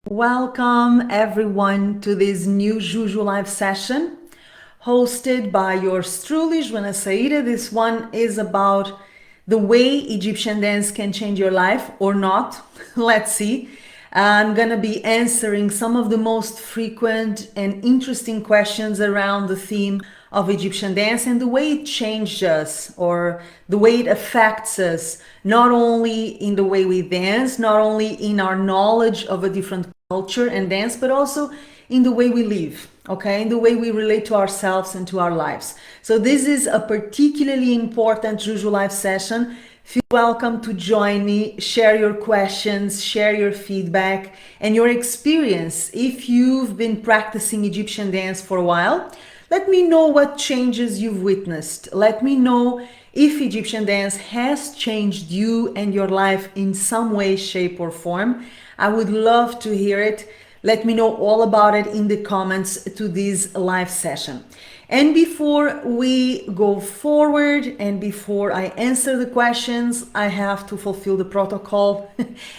Welcome everyone to this new Juju live session hosted by yours truly, Joana Saahirah. This one is about the way Egyptian dance can change your life or not. Let's see. I'm gonna be answering some of the most frequent and interesting questions around the theme of Egyptian dance and the way it changed us or the way it affects us, not only in the way we dance, not only in our knowledge of a different culture and dance, but also in the way we live, okay, in the way we relate to ourselves and to our lives. So this is a particularly important Juju live session. Feel welcome to join me, share your questions, share your feedback and your experience. If you've been practicing Egyptian dance for a while, let me know what changes you've witnessed. Let me know if Egyptian dance has changed you and your life in some way, shape, or form. I would love to hear it. Let me know all about it in the comments to this live session. And before we go forward and before I answer the questions, I have to fulfill the protocol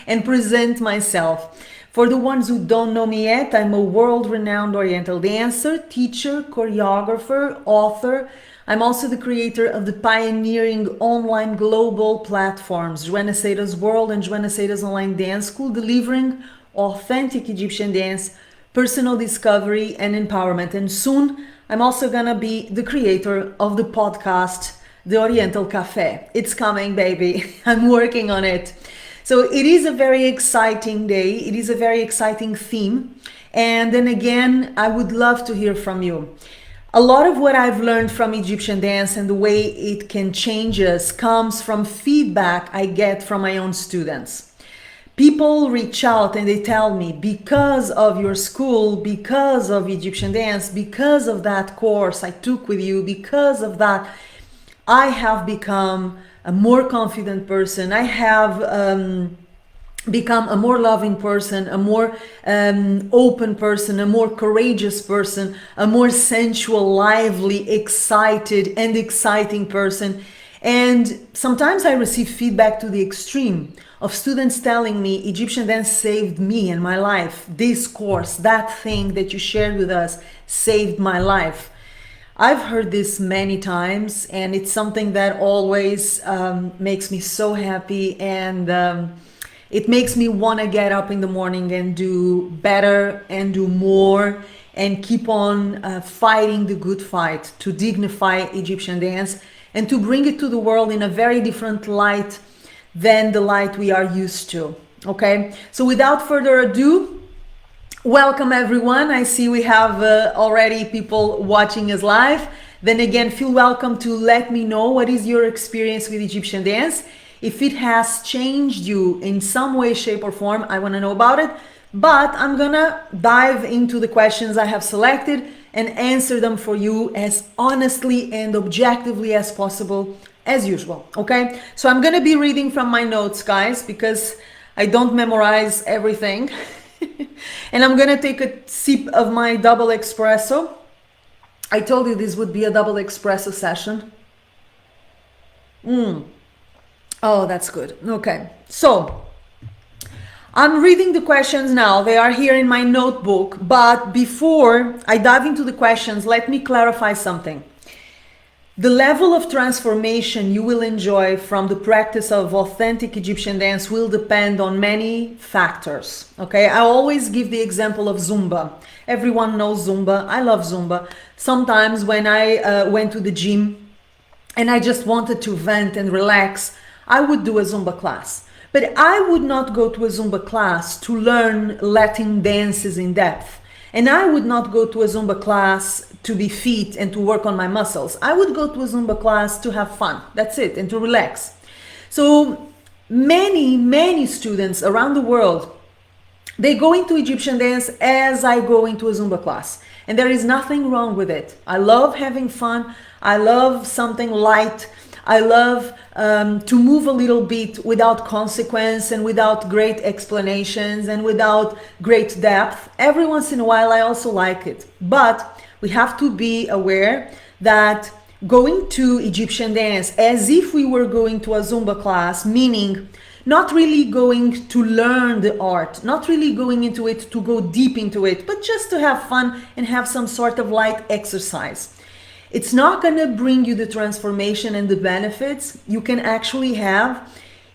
and present myself. For the ones who don't know me yet, I'm a world-renowned Oriental dancer, teacher, choreographer, author. I'm also the creator of the pioneering online global platforms, Joana Saahirah's World and Joana Saahirah's Online Dance School, delivering authentic Egyptian dance, personal discovery, and empowerment. And soon, I'm also gonna be the creator of the podcast, The Oriental Cafe. It's coming, baby. I'm working on it. So it is a very exciting day. It is a very exciting theme. And then again, I would love to hear from you. A lot of what I've learned from Egyptian dance and the way it can change us comes from feedback I get from my own students. People reach out and they tell me, because of your school, because of Egyptian dance, because of that course I took with you, because of that, I have become a more confident person. I have become a more loving person, a more open person, a more courageous person, a more sensual, lively, excited and exciting person. And sometimes I receive feedback to the extreme of students telling me, Egyptian dance saved me and my life. This course, that thing that you shared with us saved my life. I've heard this many times and it's something that always makes me so happy, and it makes me want to get up in the morning and do better and do more and keep on fighting the good fight to dignify Egyptian dance and to bring it to the world in a very different light than the light we are used to. Okay, so without further ado, welcome everyone. I see we have already people watching us live. Then again, feel welcome to let me know what is your experience with Egyptian dance. If it has changed you in some way, shape or form, I want to know about it. But I'm gonna dive into the questions I have selected and answer them for you as honestly and objectively as possible, as usual. Okay, so I'm gonna be reading from my notes, guys, because I don't memorize everything. And I'm gonna take a sip of my double espresso. I told you this would be a double espresso session. Oh, that's good. Okay, so I'm reading the questions now. They are here in my notebook. But before I dive into the questions, let me clarify something. The level of transformation you will enjoy from the practice of authentic Egyptian dance will depend on many factors. Okay, I always give the example of Zumba. Everyone knows Zumba. I love Zumba. Sometimes when I went to the gym and I just wanted to vent and relax, I would do a Zumba class. But I would not go to a Zumba class to learn Latin dances in depth. And I would not go to a Zumba class to be fit and to work on my muscles. I would go to a Zumba class to have fun. That's it, and to relax. So many students around the world, they go into Egyptian dance as I go into a Zumba class. And there is nothing wrong with it. I love having fun. I love something light. I love to move a little bit without consequence and without great explanations and without great depth. Every once in a while, I also like it. But we have to be aware that going to Egyptian dance as if we were going to a Zumba class, meaning not really going to learn the art, not really going into it to go deep into it, but just to have fun and have some sort of light exercise. It's not going to bring you the transformation and the benefits you can actually have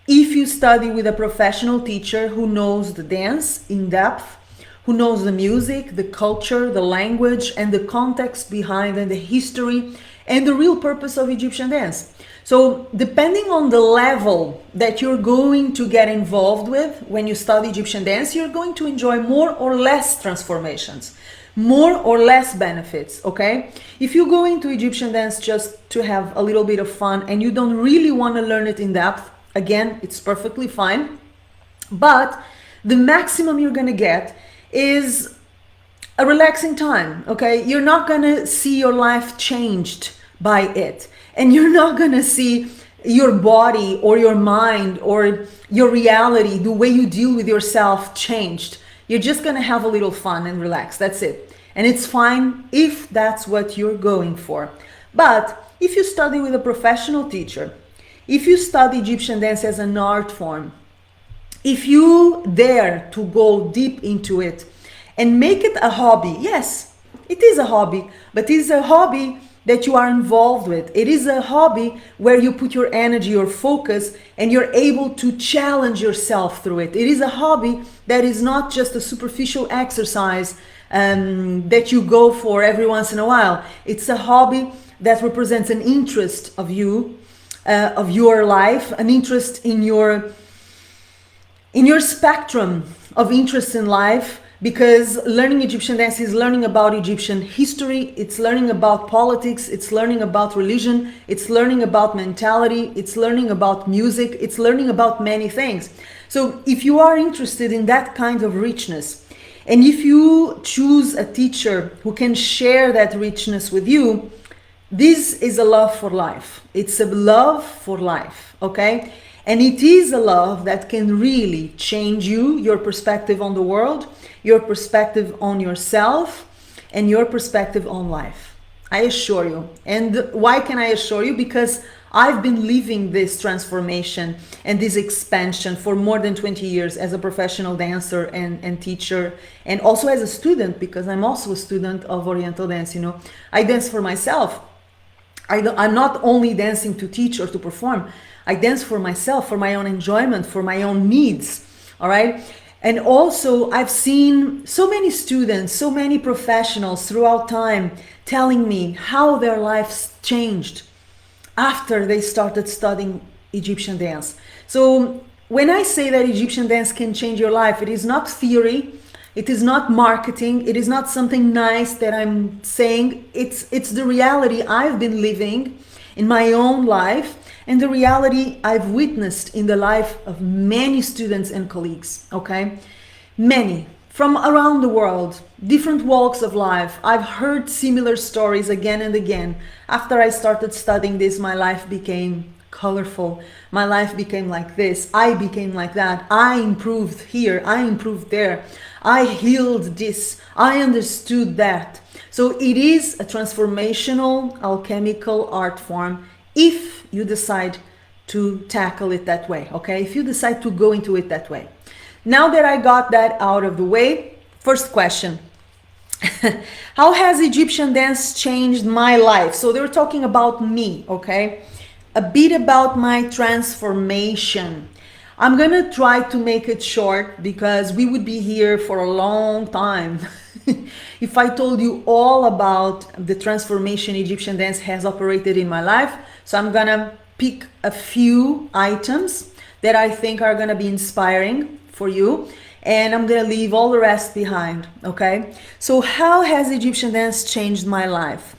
if you study with a professional teacher who knows the dance in depth, who knows the music, the culture, the language, and the context behind and the history and the real purpose of Egyptian dance. So depending on the level that you're going to get involved with when you study Egyptian dance, you're going to enjoy more or less transformations, more or less benefits, okay? If you go into Egyptian dance just to have a little bit of fun and you don't really want to learn it in depth, again, it's perfectly fine. But the maximum you're going to get is a relaxing time, okay? You're not going to see your life changed by it. And you're not going to see your body or your mind or your reality, the way you deal with yourself changed. You're just going to have a little fun and relax. That's it. And it's fine if that's what you're going for. But if you study with a professional teacher, if you study Egyptian dance as an art form, if you dare to go deep into it and make it a hobby, yes, it is a hobby, but it is a hobby that you are involved with. It is a hobby where you put your energy, your focus, and you're able to challenge yourself through it. It is a hobby that is not just a superficial exercise that you go for every once in a while. It's a hobby that represents an interest of you, of your life, an interest in your spectrum of interests in life. Because learning Egyptian dance is learning about Egyptian history, it's learning about politics, it's learning about religion, it's learning about mentality, it's learning about music, it's learning about many things. So if you are interested in that kind of richness, and if you choose a teacher who can share that richness with you, this is a love for life. It's a love for life, okay? And it is a love that can really change you, your perspective on the world, your perspective on yourself, and your perspective on life. I assure you. And why can I assure you? Because I've been living this transformation and this expansion for more than 20 years as a professional dancer and teacher, and also as a student, because I'm also a student of Oriental dance. You know, I dance for myself. I'm not only dancing to teach or to perform. I dance for myself, for my own enjoyment, for my own needs, all right? And also, I've seen so many students, so many professionals throughout time telling me how their lives changed after they started studying Egyptian dance. So when I say that Egyptian dance can change your life, it is not theory, it is not marketing, it is not something nice that I'm saying. It's the reality I've been living in my own life, and the reality I've witnessed in the life of many students and colleagues, okay? Many, from around the world, different walks of life. I've heard similar stories again and again. After I started studying this, my life became colorful. My life became like this. I became like that. I improved here. I improved there. I healed this. I understood that. So it is a transformational, alchemical art form if you decide to tackle it that way, okay? If you decide to go into it that way. Now that I got that out of the way, first question. How has Egyptian dance changed my life? So they were talking about me, okay? A bit about my transformation. I'm gonna try to make it short because we would be here for a long time if I told you all about the transformation Egyptian dance has operated in my life. So I'm gonna pick a few items that I think are gonna be inspiring for you, and I'm gonna leave all the rest behind, okay? So how has Egyptian dance changed my life?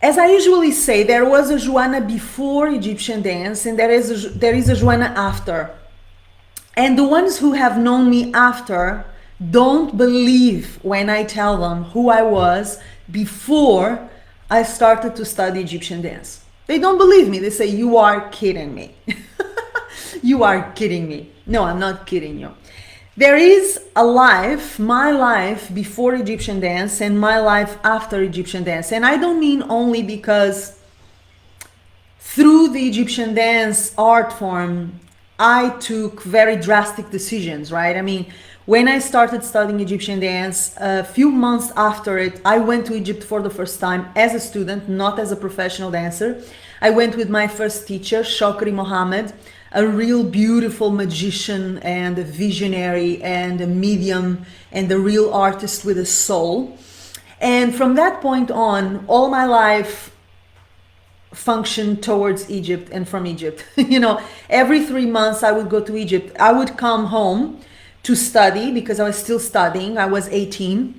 As I usually say, there was a Joana before Egyptian dance, and there is a Joana after. And the ones who have known me after don't believe when I tell them who I was before I started to study Egyptian dance. They don't believe me. They say, you are kidding me. You are kidding me. No, I'm not kidding you. There is a life, my life before Egyptian dance and my life after Egyptian dance. And I don't mean only because through the Egyptian dance art form, I took very drastic decisions, right? I mean, when I started studying Egyptian dance, a few months after it, I went to Egypt for the first time as a student, not as a professional dancer. I went with my first teacher, Shokri Mohammed, a real beautiful magician and a visionary and a medium and a real artist with a soul. And from that point on, all my life functioned towards Egypt and from Egypt. Every 3 months I would go to Egypt. I would come home to study because I was still studying. I was 18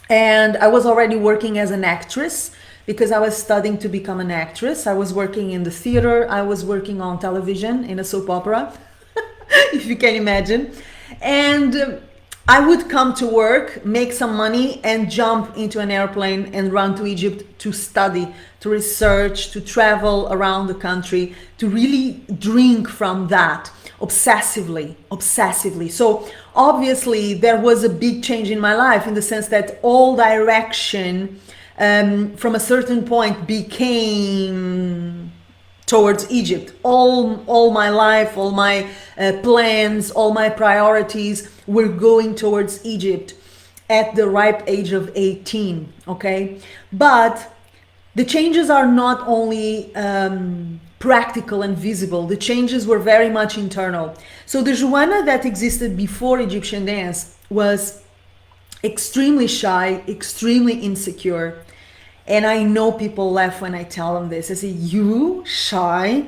and I was already working as an actress because I was studying to become an actress. I was working in the theater. I was working on television in a soap opera, if you can imagine. And I would come to work, make some money, and jump into an airplane and run to Egypt to study, to research, to travel around the country, to really drink from that obsessively. So obviously there was a big change in my life in the sense that all direction from a certain point became towards Egypt. All my life, all my plans, all my priorities were going towards Egypt at the ripe age of 18, okay? But the changes are not only practical and visible, the changes were very much internal. So the Joana that existed before Egyptian dance was extremely shy, extremely insecure. And I know people laugh when I tell them this. I say, you shy,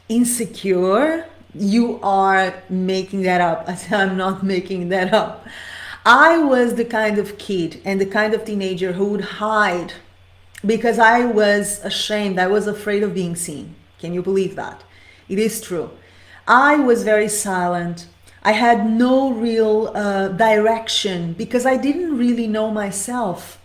insecure, you are making that up. I say, I'm not making that up. I was the kind of kid and the kind of teenager who would hide because I was ashamed. I was afraid of being seen. Can you believe that? It is true. I was very silent. I had no real direction because I didn't really know myself.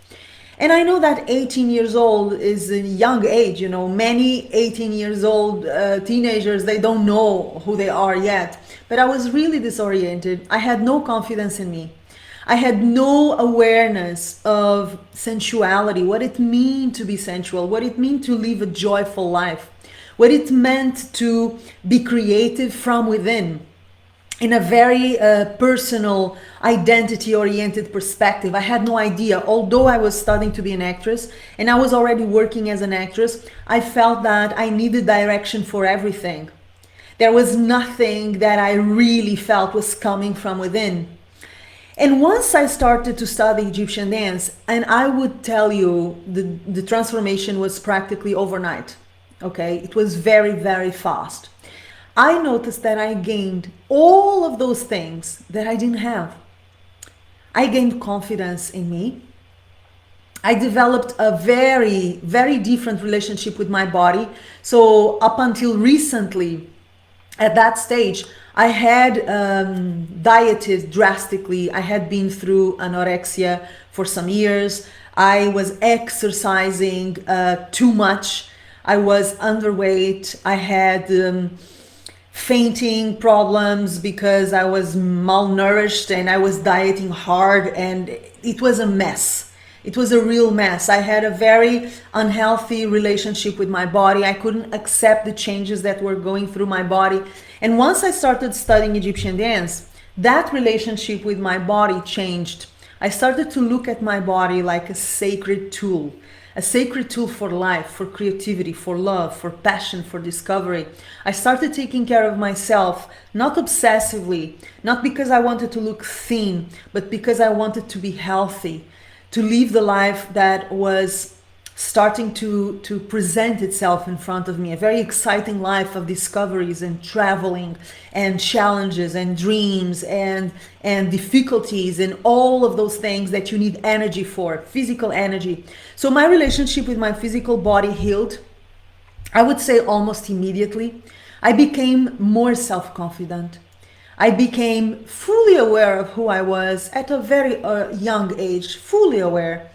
And I know that 18 years old is a young age, many 18 years old teenagers, they don't know who they are yet. But I was really disoriented. I had no confidence in me. I had no awareness of sensuality, what it meant to be sensual, what it meant to live a joyful life, what it meant to be creative from within. In a very personal, identity-oriented perspective. I had no idea. Although I was studying to be an actress and I was already working as an actress, I felt that I needed direction for everything. There was nothing that I really felt was coming from within. And once I started to study Egyptian dance, and I would tell you the transformation was practically overnight. Okay, it was very, very fast. I noticed that I gained all of those things that I didn't have. I gained confidence in me. I developed a very, very different relationship with my body. So up until recently, at that stage, I had dieted drastically. I had been through anorexia for some years. I was exercising too much. I was underweight. I had fainting problems because I was malnourished and I was dieting hard, and it was a mess. It was a real mess. I had a very unhealthy relationship with my body. I couldn't accept the changes that were going through my body. And once I started studying Egyptian dance, that relationship with my body changed. I started to look at my body like a sacred tool for life, for creativity, for love, for passion, for discovery. I started taking care of myself, not obsessively, not because I wanted to look thin, but because I wanted to be healthy, to live the life that was starting to present itself in front of me, a very exciting life of discoveries and traveling and challenges and dreams and difficulties and all of those things that you need energy for, physical energy. So my relationship with my physical body healed, I would say almost immediately. I became more self-confident. I became fully aware of who I was at a very young age, fully aware.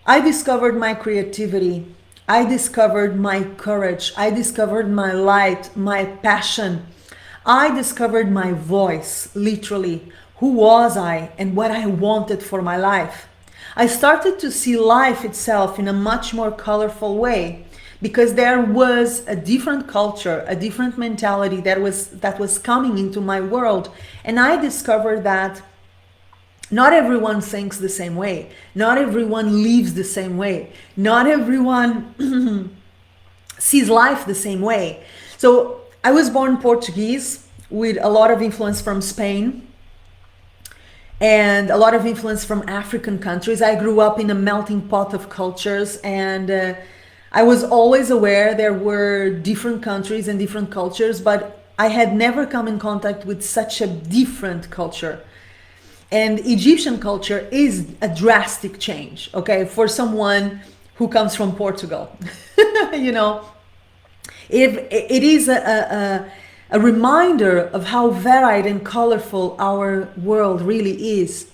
I discovered my creativity. I discovered my courage. I discovered my light, my passion. I discovered my voice, literally. Who was I and what I wanted for my life? I started to see life itself in a much more colorful way because there was a different culture, a different mentality that was coming into my world, and I discovered that not everyone thinks the same way, not everyone lives the same way, not everyone sees life the same way. So I was born Portuguese with a lot of influence from Spain and a lot of influence from African countries. I grew up in a melting pot of cultures, and I was always aware there were different countries and different cultures, but I had never come in contact with such a different culture. And Egyptian culture is a drastic change, okay, for someone who comes from Portugal. You know, it is a reminder of how varied and colorful our world really is.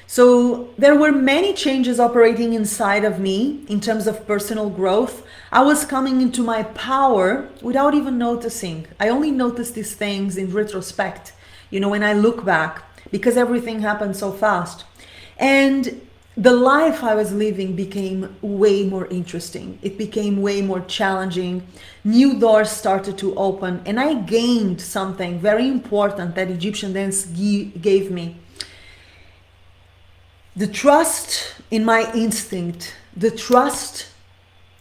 So there were many changes operating inside of me in terms of personal growth. I was coming into my power without even noticing. I only noticed these things in retrospect, you know, when I look back, because everything happened so fast. And the life I was living became way more interesting. It became way more challenging. New doors started to open, and I gained something very important that Egyptian dance gave me. The trust in my instinct, the trust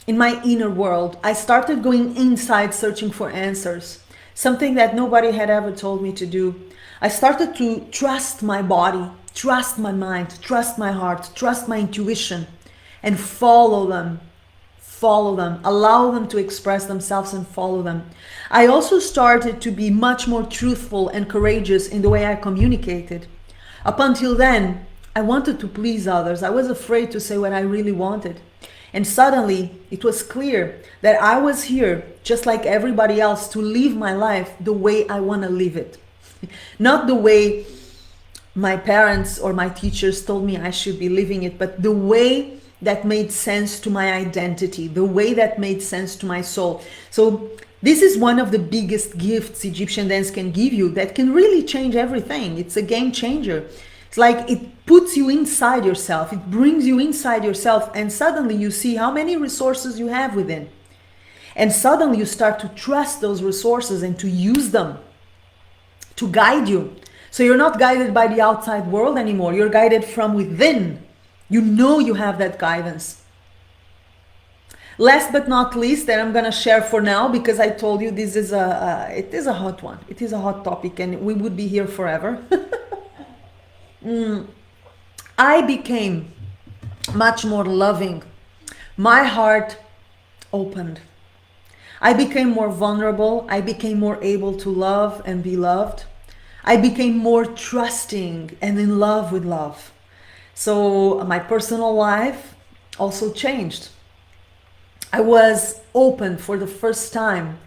in my inner world. I started going inside searching for answers, something that nobody had ever told me to do. I started to trust my body, trust my mind, trust my heart, trust my intuition, and follow them, allow them to express themselves and follow them. I also started to be much more truthful and courageous in the way I communicated. Up until then, I wanted to please others. I was afraid to say what I really wanted. And suddenly it was clear that I was here, just like everybody else, to live my life the way I want to live it. Not the way my parents or my teachers told me I should be living it, but the way that made sense to my identity, the way that made sense to my soul. So this is one of the biggest gifts Egyptian dance can give you that can really change everything. It's a game changer. It's like it puts you inside yourself, it brings you inside yourself, and suddenly you see how many resources you have within. And suddenly you start to trust those resources and to use them to guide you. So you're not guided by the outside world anymore, you're guided from within. You know you have that guidance. Last but not least, that I'm gonna share for now, because I told you this is it is a hot one. It is a hot topic, and we would be here forever. I became much more loving. My heart opened. I became more vulnerable. I became more able to love and be loved. I became more trusting and in love with love. So my personal life also changed. I was open for the first time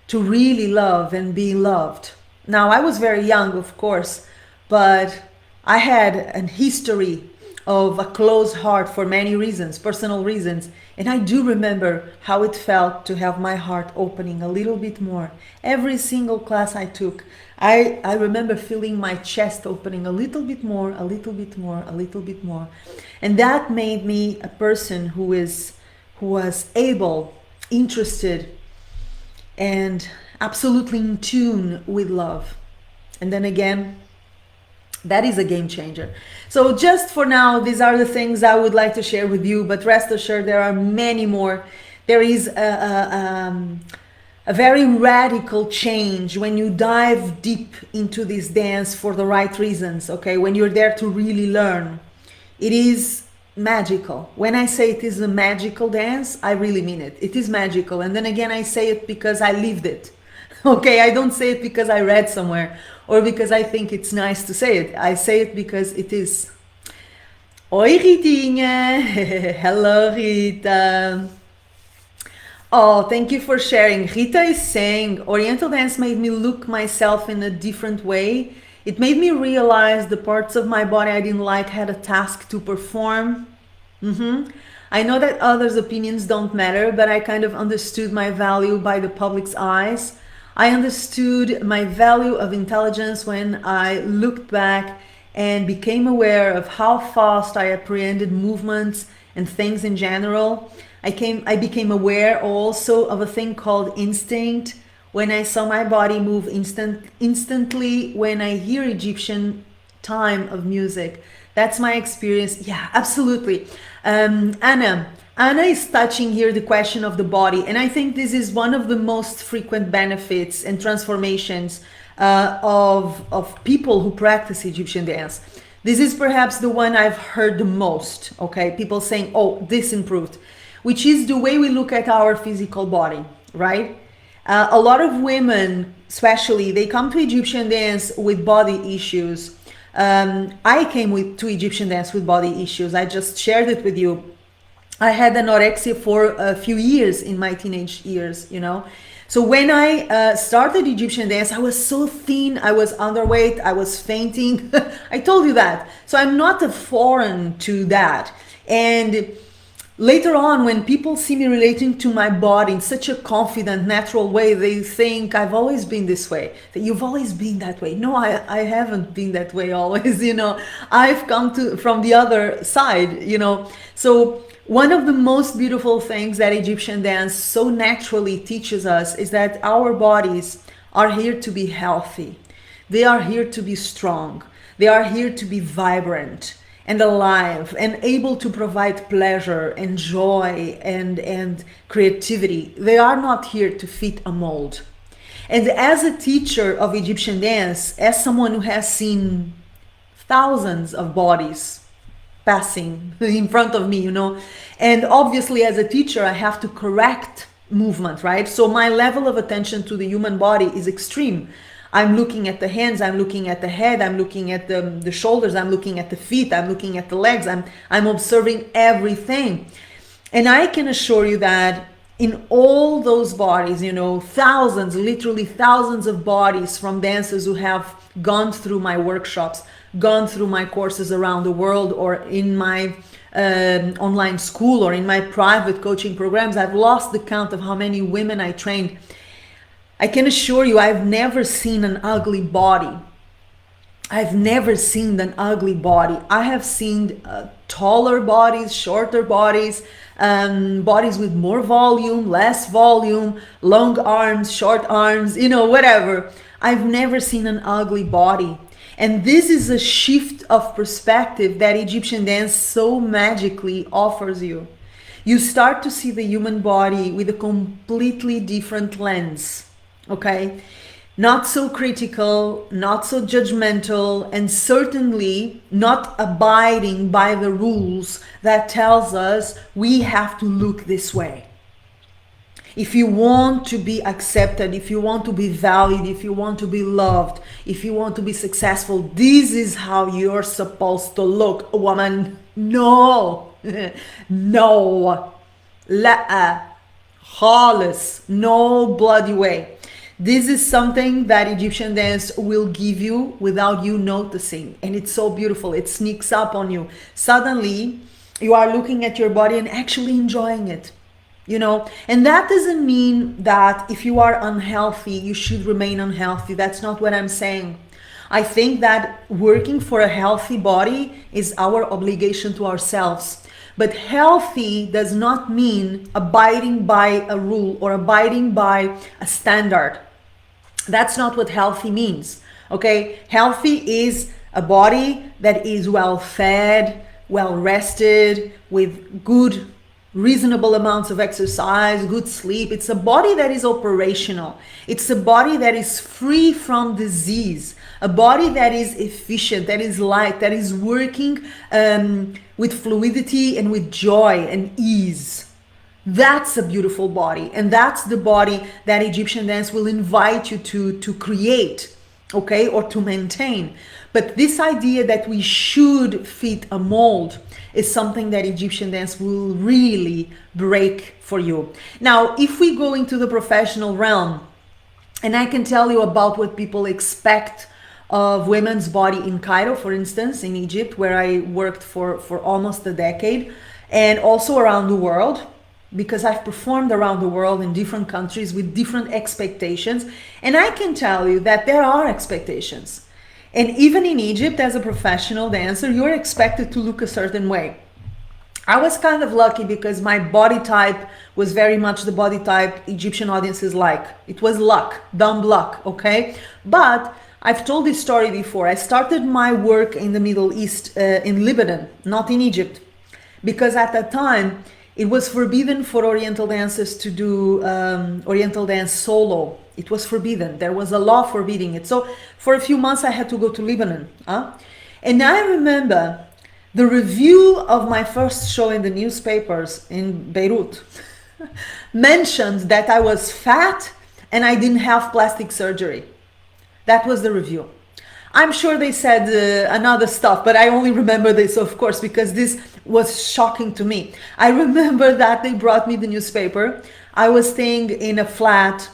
to really love and be loved. Now, I was very young, of course, but I had a history of a closed heart for many reasons, personal reasons. And I do remember how it felt to have my heart opening a little bit more. Every single class I took, I remember feeling my chest opening a little bit more, a little bit more, a little bit more. And that made me a person who was able, interested, and absolutely in tune with love. And then again, that is a game changer. So just for now, these are the things I would like to share with you, but rest assured there are many more. There is a very radical change when you dive deep into this dance for the right reasons, okay? When you're there to really learn. It is magical. When I say it is a magical dance, I really mean it. It is magical. And then again, I say it because I lived it. Okay, I don't say it because I read somewhere or because I think it's nice to say it. I say it because it is. Oi, Ritinha. Hello, Rita. Oh, thank you for sharing. Rita is saying, Oriental dance made me look myself in a different way. It made me realize the parts of my body I didn't like had a task to perform. I know that others' opinions don't matter, but I kind of understood my value by the public's eyes. I understood my value of intelligence when I looked back and became aware of how fast I apprehended movements and things in general. I became aware also of a thing called instinct. When I saw my body move instantly when I hear Egyptian time of music. That's my experience. Yeah, absolutely. Anna is touching here the question of the body, and I think this is one of the most frequent benefits and transformations of people who practice Egyptian dance. This is perhaps the one I've heard the most. Okay, people saying, "Oh, this improved," which is the way we look at our physical body, right? A lot of women, especially, they come to Egyptian dance with body issues. I came to Egyptian dance with body issues. I just shared it with you. I had anorexia for a few years in my teenage years, you know. So when I started Egyptian dance, I was so thin, I was underweight, I was fainting. I told you that. So I'm not a foreign to that. And later on, when people see me relating to my body in such a confident, natural way, they think I've always been this way, that you've always been that way. No, I haven't been that way always, you know. I've come from the other side, you know. So one of the most beautiful things that Egyptian dance so naturally teaches us is that our bodies are here to be healthy. They are here to be strong. They are here to be vibrant and alive and able to provide pleasure and joy and creativity. They are not here to fit a mold. And as a teacher of Egyptian dance, as someone who has seen thousands of bodies passing in front of me, you know, and obviously as a teacher, I have to correct movement, right? So my level of attention to the human body is extreme. I'm looking at the hands, I'm looking at the head, I'm looking at the shoulders, I'm looking at the feet, I'm looking at the legs, I'm observing everything. And I can assure you that in all those bodies, you know, thousands, literally thousands of bodies from dancers who have gone through my workshops, gone through my courses around the world, or in my online school, or in my private coaching programs. I've lost the count of how many women I trained. I can assure you, I've never seen an ugly body. I've never seen an ugly body. I have seen taller bodies, shorter bodies, bodies with more volume, less volume, long arms, short arms, you know, whatever. I've never seen an ugly body. And this is a shift of perspective that Egyptian dance so magically offers you. You start to see the human body with a completely different lens. Okay, not so critical, not so judgmental, and certainly not abiding by the rules that tells us we have to look this way. If you want to be accepted, if you want to be valued, if you want to be loved, if you want to be successful, this is how you're supposed to look, woman. No, no, la, خالص, no bloody way. This is something that Egyptian dance will give you without you noticing. And it's so beautiful. It sneaks up on you. Suddenly, you are looking at your body and actually enjoying it. You know, and that doesn't mean that if you are unhealthy, you should remain unhealthy. That's not what I'm saying. I think that working for a healthy body is our obligation to ourselves. But healthy does not mean abiding by a rule or abiding by a standard. That's not what healthy means, okay? Healthy is a body that is well fed, well rested, with good, reasonable amounts of exercise, good sleep. It's a body that is operational. It's a body that is free from disease, a body that is efficient, that is light, that is working with fluidity and with joy and ease. That's a beautiful body, and that's the body that Egyptian dance will invite you to create, okay, or to maintain. But this idea that we should fit a mold is something that Egyptian dance will really break for you. Now, if we go into the professional realm, and I can tell you about what people expect of women's body in Cairo, for instance, in Egypt, where I worked for almost a decade, and also around the world, because I've performed around the world in different countries with different expectations. And I can tell you that there are expectations. And even in Egypt, as a professional dancer, you're expected to look a certain way. I was kind of lucky because my body type was very much the body type Egyptian audiences like. It was luck, dumb luck, okay? But I've told this story before. I started my work in the Middle East, in Lebanon, not in Egypt, because at that time it was forbidden for Oriental dancers to do Oriental dance solo. It was forbidden. There was a law forbidding it. So for a few months I had to go to Lebanon. And I remember the review of my first show in the newspapers in Beirut mentioned that I was fat and I didn't have plastic surgery. That was the review. I'm sure they said another stuff, but I only remember this, of course, because this was shocking to me. I remember that they brought me the newspaper. I was staying in a flat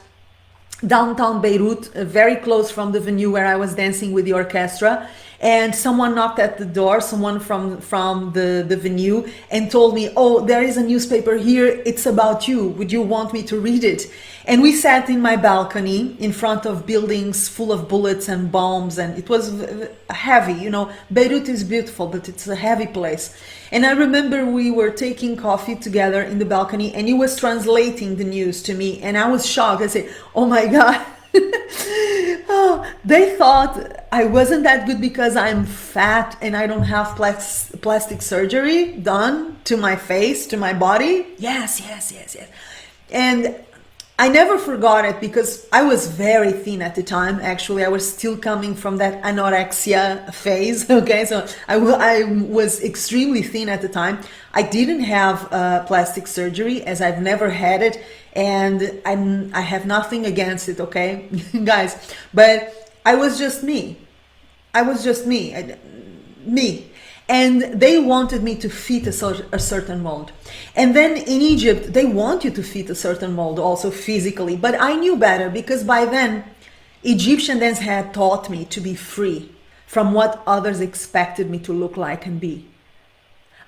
downtown Beirut, very close from the venue where I was dancing with the orchestra. And someone knocked at the door, someone from the venue, and told me, oh, there is a newspaper here, it's about you, would you want me to read it? And we sat in my balcony in front of buildings full of bullets and bombs, and it was heavy, you know. Beirut is beautiful, but it's a heavy place. And I remember we were taking coffee together in the balcony, and he was translating the news to me, and I was shocked. I said, oh my God. Oh, they thought I wasn't that good because I'm fat and I don't have plastic surgery done to my face, to my body. Yes. And I never forgot it because I was very thin at the time. Actually, I was still coming from that anorexia phase. Okay, so I was extremely thin at the time. I didn't have plastic surgery as I've never had it, and I have nothing against it. Okay, guys, but I was just me. I was just me. And they wanted me to fit a certain mold. And then in Egypt, they want you to fit a certain mold also physically. But I knew better because by then, Egyptian dance had taught me to be free from what others expected me to look like and be.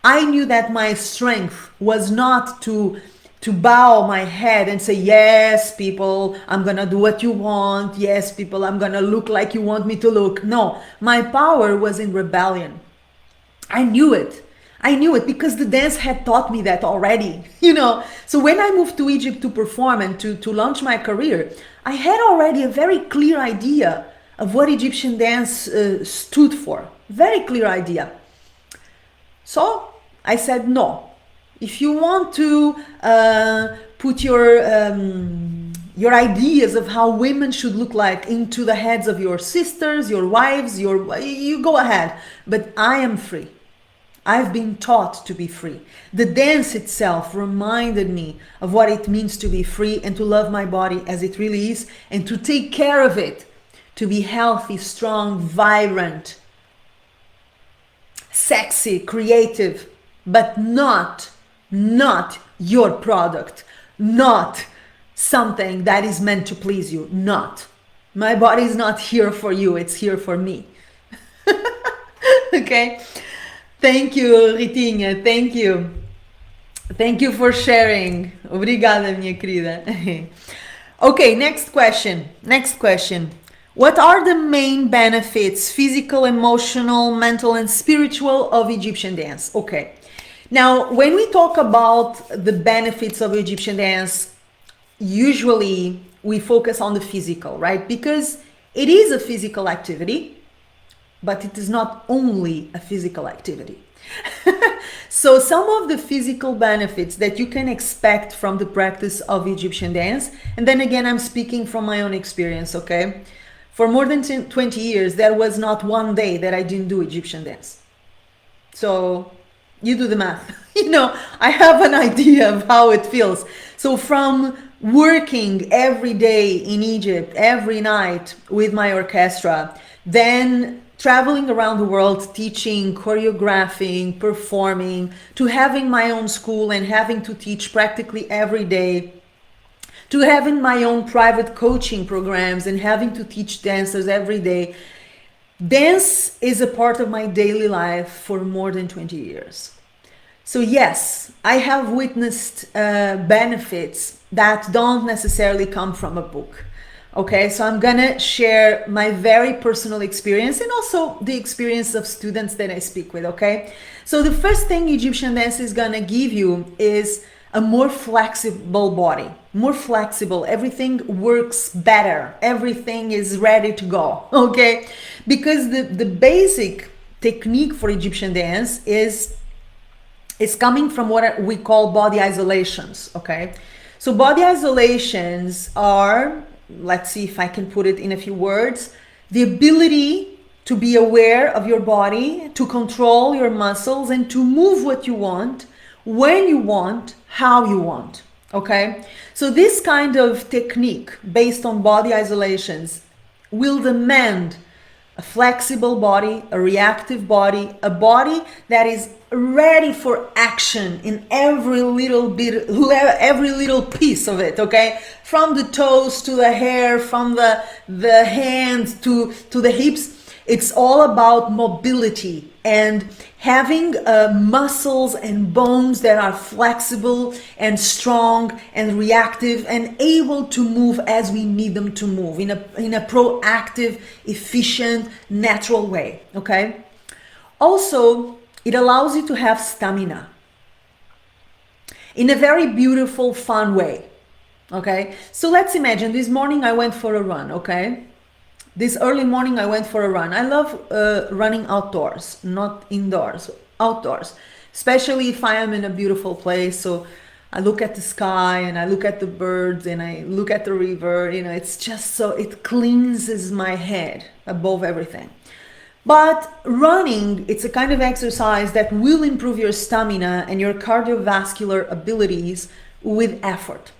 I knew that my strength was not to bow my head and say, yes, people, I'm gonna do what you want. Yes, people, I'm gonna look like you want me to look. No, my power was in rebellion. I knew it because the dance had taught me that already, you know. So when I moved to Egypt to perform and to launch my career, I had already a very clear idea of what Egyptian dance stood for. Very clear idea. So I said, no, if you want to put your ideas of how women should look like into the heads of your sisters, your wives, you go ahead. But I am free. I've been taught to be free. The dance itself reminded me of what it means to be free and to love my body as it really is and to take care of it, to be healthy, strong, vibrant, sexy, creative, but not your product, not something that is meant to please you, not. My body is not here for you, it's here for me. Okay? Thank you, Ritinha, thank you. Thank you for sharing. Obrigada, minha querida. Okay, next question. What are the main benefits, physical, emotional, mental, and spiritual of Egyptian dance? Okay. Now, when we talk about the benefits of Egyptian dance, usually we focus on the physical, right? Because it is a physical activity, but it is not only a physical activity. So some of the physical benefits that you can expect from the practice of Egyptian dance, and then again, I'm speaking from my own experience, okay? For more than 20 years, there was not one day that I didn't do Egyptian dance. So you do the math. You know, I have an idea of how it feels. So from working every day in Egypt, every night with my orchestra, then traveling around the world, teaching, choreographing, performing, to having my own school and having to teach practically every day, to having my own private coaching programs and having to teach dancers every day. Dance is a part of my daily life for more than 20 years. So yes, I have witnessed benefits that don't necessarily come from a book. Okay, so I'm gonna share my very personal experience and also the experience of students that I speak with, okay? So the first thing Egyptian dance is gonna give you is a more flexible body, more flexible. Everything works better. Everything is ready to go, okay? Because the basic technique for Egyptian dance is coming from what we call body isolations, okay? So body isolations are, let's see if I can put it in a few words, the ability to be aware of your body, to control your muscles, and to move what you want, when you want, how you want, okay? So this kind of technique based on body isolations will demand a flexible body, a reactive body, a body that is ready for action in every little bit, every little piece of it, okay? From the toes to the hair, from the hands to the hips. It's all about mobility and having muscles and bones that are flexible and strong and reactive and able to move as we need them to move in a proactive, efficient, natural way, okay? Also, it allows you to have stamina in a very beautiful, fun way, okay? So let's imagine this morning I went for a run, okay? This early morning I went for a run. I love running outdoors, not indoors, outdoors, especially if I am in a beautiful place. So I look at the sky and I look at the birds and I look at the river, you know, it's just so, it cleanses my head above everything. But running, it's a kind of exercise that will improve your stamina and your cardiovascular abilities with effort.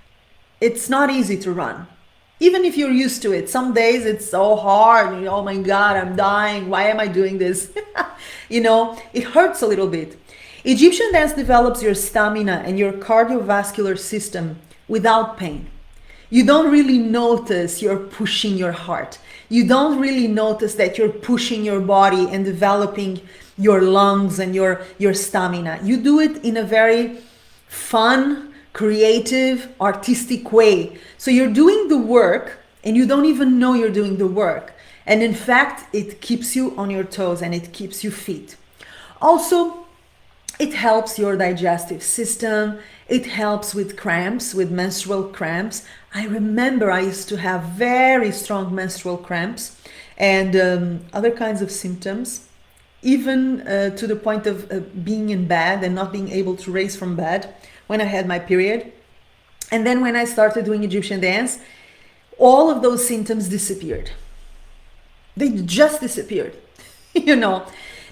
It's not easy to run. Even if you're used to it, some days it's so hard. Oh my God, I'm dying. Why am I doing this? You know, it hurts a little bit. Egyptian dance develops your stamina and your cardiovascular system without pain. You don't really notice you're pushing your heart. You don't really notice that you're pushing your body and developing your lungs and your stamina. You do it in a very fun, creative, artistic way. So you're doing the work and you don't even know you're doing the work. And in fact, it keeps you on your toes and it keeps you fit. Also, it helps your digestive system. It helps with cramps, with menstrual cramps. I remember I used to have very strong menstrual cramps and other kinds of symptoms, even to the point of being in bed and not being able to raise from bed when I had my period. And then when I started doing Egyptian dance, all of those symptoms disappeared. They just disappeared, you know.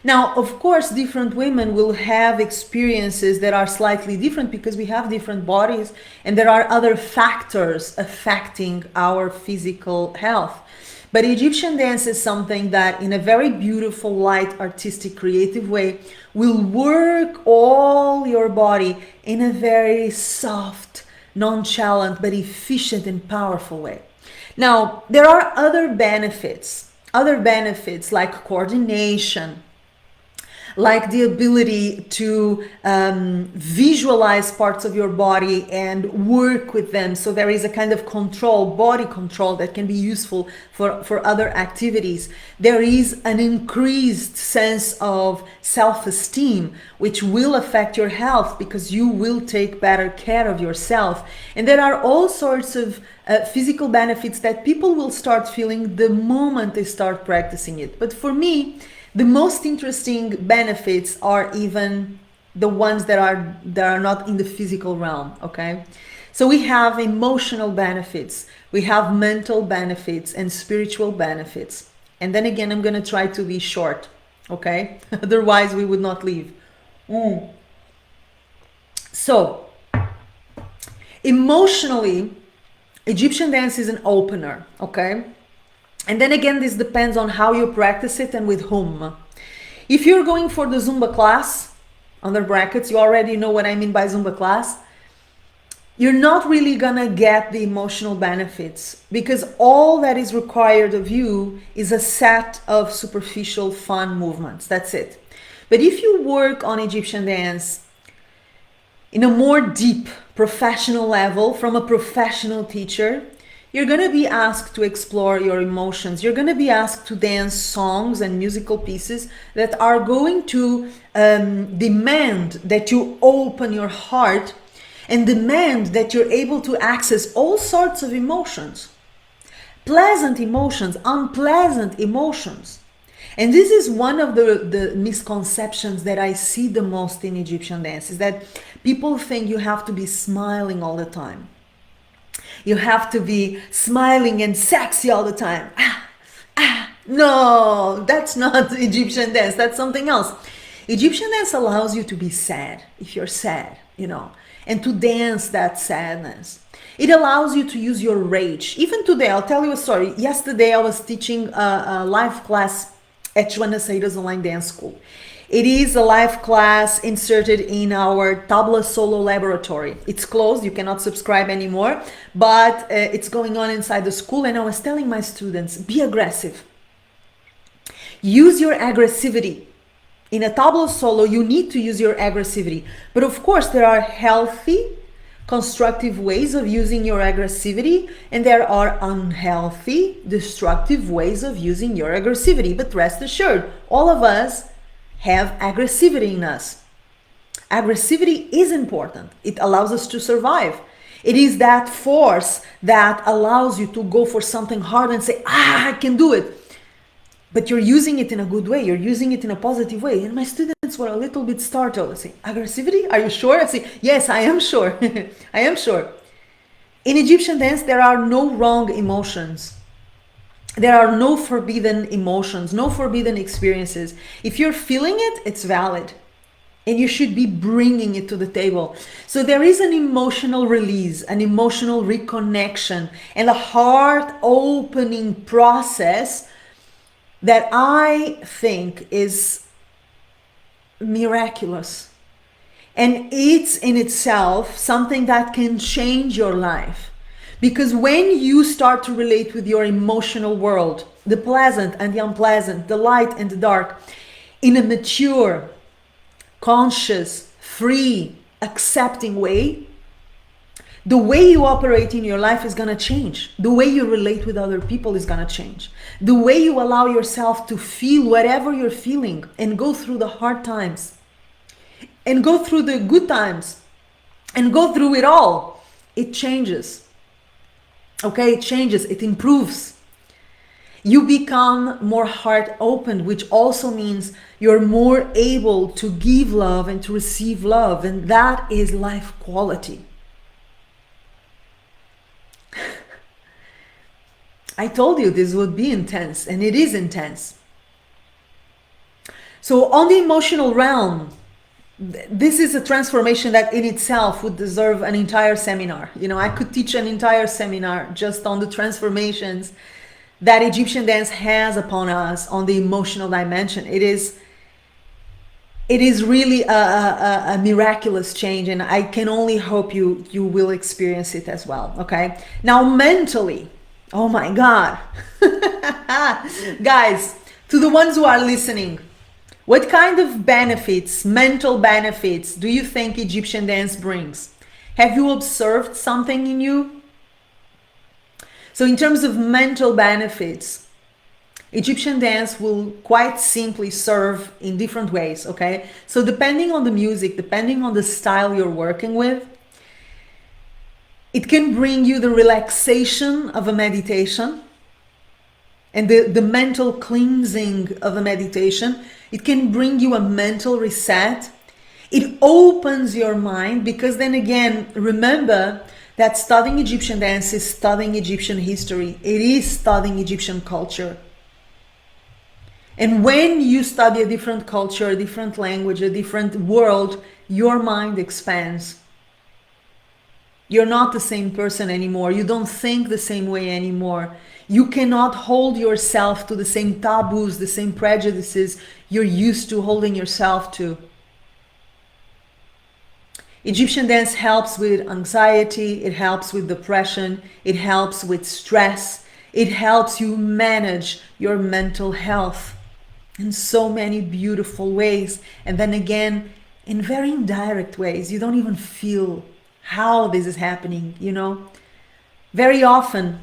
Now, of course, different women will have experiences that are slightly different because we have different bodies and there are other factors affecting our physical health. But Egyptian dance is something that in a very beautiful, light, artistic, creative way will work all your body in a very soft, nonchalant, but efficient and powerful way. Now, there are other benefits like coordination, like the ability to visualize parts of your body and work with them. So there is a kind of control, body control, that can be useful for other activities. There is an increased sense of self-esteem, which will affect your health because you will take better care of yourself. And there are all sorts of physical benefits that people will start feeling the moment they start practicing it. But for me, the most interesting benefits are even the ones that are not in the physical realm, okay? So we have emotional benefits, we have mental benefits and spiritual benefits. And then again, I'm gonna try to be short, okay? Otherwise we would not leave. So, emotionally, Egyptian dance is an opener, okay? And then again, this depends on how you practice it and with whom. If you're going for the Zumba class, under brackets, you already know what I mean by Zumba class, you're not really gonna get the emotional benefits because all that is required of you is a set of superficial fun movements. That's it. But if you work on Egyptian dance in a more deep professional level from a professional teacher, You're going to be asked to explore your emotions. You're going to be asked to dance songs and musical pieces that are going to demand that you open your heart and demand that you're able to access all sorts of emotions. Pleasant emotions, unpleasant emotions. And this is one of the misconceptions that I see the most in Egyptian dance, is that people think you have to be smiling all the time. You have to be smiling and sexy all the time. No, that's not Egyptian dance. That's something else. Egyptian dance allows you to be sad if you're sad, and to dance that sadness. It allows you to use your rage. Even today, I'll tell you a story. Yesterday, I was teaching a live class at Joana Saahirah's online dance school. It is a live class inserted in our Tabla Solo laboratory. It's closed, you cannot subscribe anymore, but it's going on inside the school. And I was telling my students, be aggressive. Use your aggressivity. In a Tabla Solo, you need to use your aggressivity. But of course, there are healthy, constructive ways of using your aggressivity, and there are unhealthy, destructive ways of using your aggressivity. But rest assured, all of us have aggressivity in us. Aggressivity is important. It allows us to survive. It is that force that allows you to go for something hard and say, I can do it. But you're using it in a good way. You're using it in a positive way. And my students were a little bit startled. I say, aggressivity? Are you sure? I say, yes, I am sure. I am sure. In Egyptian dance, there are no wrong emotions. There are no forbidden emotions, no forbidden experiences. If you're feeling it, it's valid. And you should be bringing it to the table. So there is an emotional release, an emotional reconnection, and a heart-opening process that I think is miraculous. And it's in itself something that can change your life. Because when you start to relate with your emotional world, the pleasant and the unpleasant, the light and the dark, in a mature, conscious, free, accepting way, the way you operate in your life is going to change. The way you relate with other people is going to change. The way you allow yourself to feel whatever you're feeling and go through the hard times and go through the good times and go through it all, it changes. Okay, it changes, it improves. You become more heart open, which also means you're more able to give love and to receive love, and that is life quality. I told you this would be intense, and it is intense. So on the emotional realm, this is a transformation that in itself would deserve an entire seminar. I could teach an entire seminar just on the transformations that Egyptian dance has upon us on the emotional dimension. It is really a miraculous change, and I can only hope you will experience it as well. Okay, now mentally, oh my God, guys, to the ones who are listening, what kind of benefits, mental benefits, do you think Egyptian dance brings? Have you observed something in you? So in terms of mental benefits, Egyptian dance will quite simply serve in different ways, okay? So depending on the music, depending on the style you're working with, it can bring you the relaxation of a meditation and the mental cleansing of a meditation. It can bring you a mental reset. It opens your mind, because then again, remember that studying Egyptian dance is studying Egyptian history. It is studying Egyptian culture. And when you study a different culture, a different language, a different world, your mind expands. You're not the same person anymore. You don't think the same way anymore. You cannot hold yourself to the same taboos, the same prejudices you're used to holding yourself to. Egyptian dance helps with anxiety, it helps with depression, it helps with stress, it helps you manage your mental health in so many beautiful ways. And then again, in very indirect ways. You don't even feel how this is happening, Very often,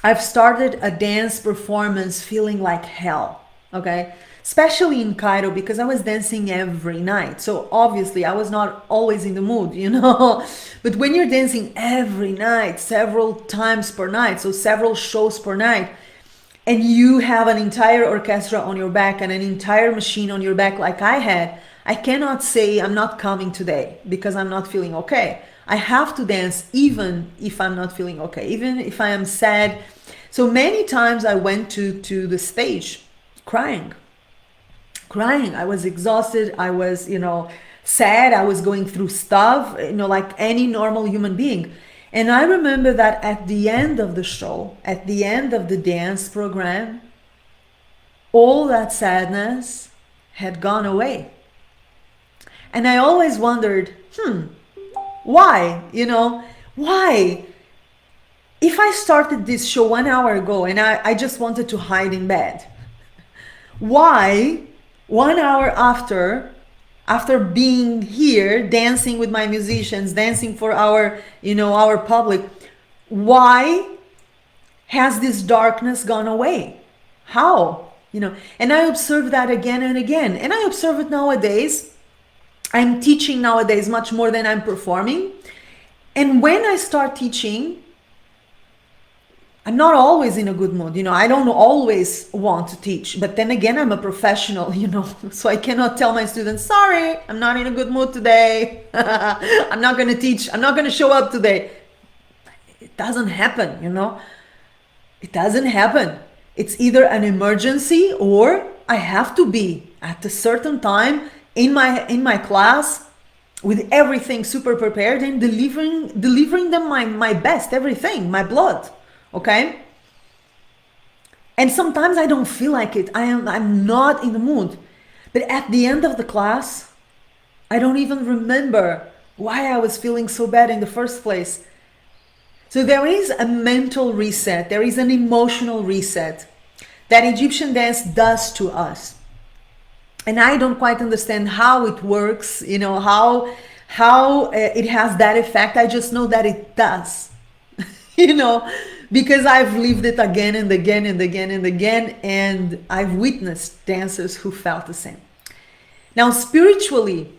I've started a dance performance feeling like hell, okay? Especially in Cairo because I was dancing every night. So obviously I was not always in the mood, you know? But when you're dancing every night, several times per night, so several shows per night, and you have an entire orchestra on your back and an entire machine on your back like I had, I cannot say I'm not coming today because I'm not feeling okay. I have to dance even if I'm not feeling okay, even if I am sad. So many times I went to the stage crying. I was exhausted. I was, sad. I was going through stuff, like any normal human being. And I remember that at the end of the show, at the end of the dance program, all that sadness had gone away. And I always wondered, why? Why? If I started this show 1 hour ago and I just wanted to hide in bed, why 1 hour after being here dancing with my musicians, dancing for our public, why has this darkness gone away? How? And I observe that again and again. And I observe it nowadays. I'm teaching nowadays much more than I'm performing. And when I start teaching, I'm not always in a good mood. I don't always want to teach, but then again, I'm a professional, so I cannot tell my students, sorry, I'm not in a good mood today. I'm not going to teach. I'm not going to show up today. It doesn't happen, It doesn't happen. It's either an emergency or I have to be at a certain time in my class with everything super prepared and delivering them my best, everything, my blood. Okay? And sometimes I don't feel like it. I'm not in the mood. But at the end of the class, I don't even remember why I was feeling so bad in the first place. So there is a mental reset. There is an emotional reset that Egyptian dance does to us. And I don't quite understand how it works, how it has that effect. I just know that it does. Because I've lived it again and again and again and again, and I've witnessed dancers who felt the same. Now, spiritually,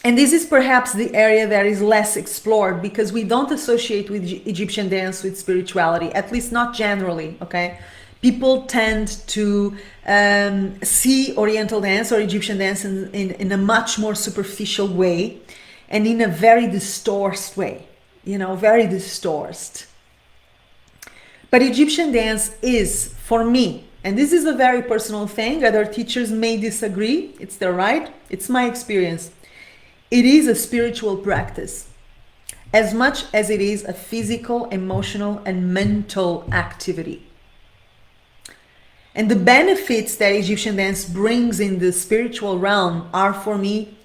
and this is perhaps the area that is less explored because we don't associate with Egyptian dance with spirituality, at least not generally, okay? People tend to see Oriental dance or Egyptian dance in a much more superficial way and in a very distorted way, very distorted. But Egyptian dance is, for me, and this is a very personal thing, other teachers may disagree, it's their right, it's my experience. It is a spiritual practice, as much as it is a physical, emotional, and mental activity. And the benefits that Egyptian dance brings in the spiritual realm are, for me,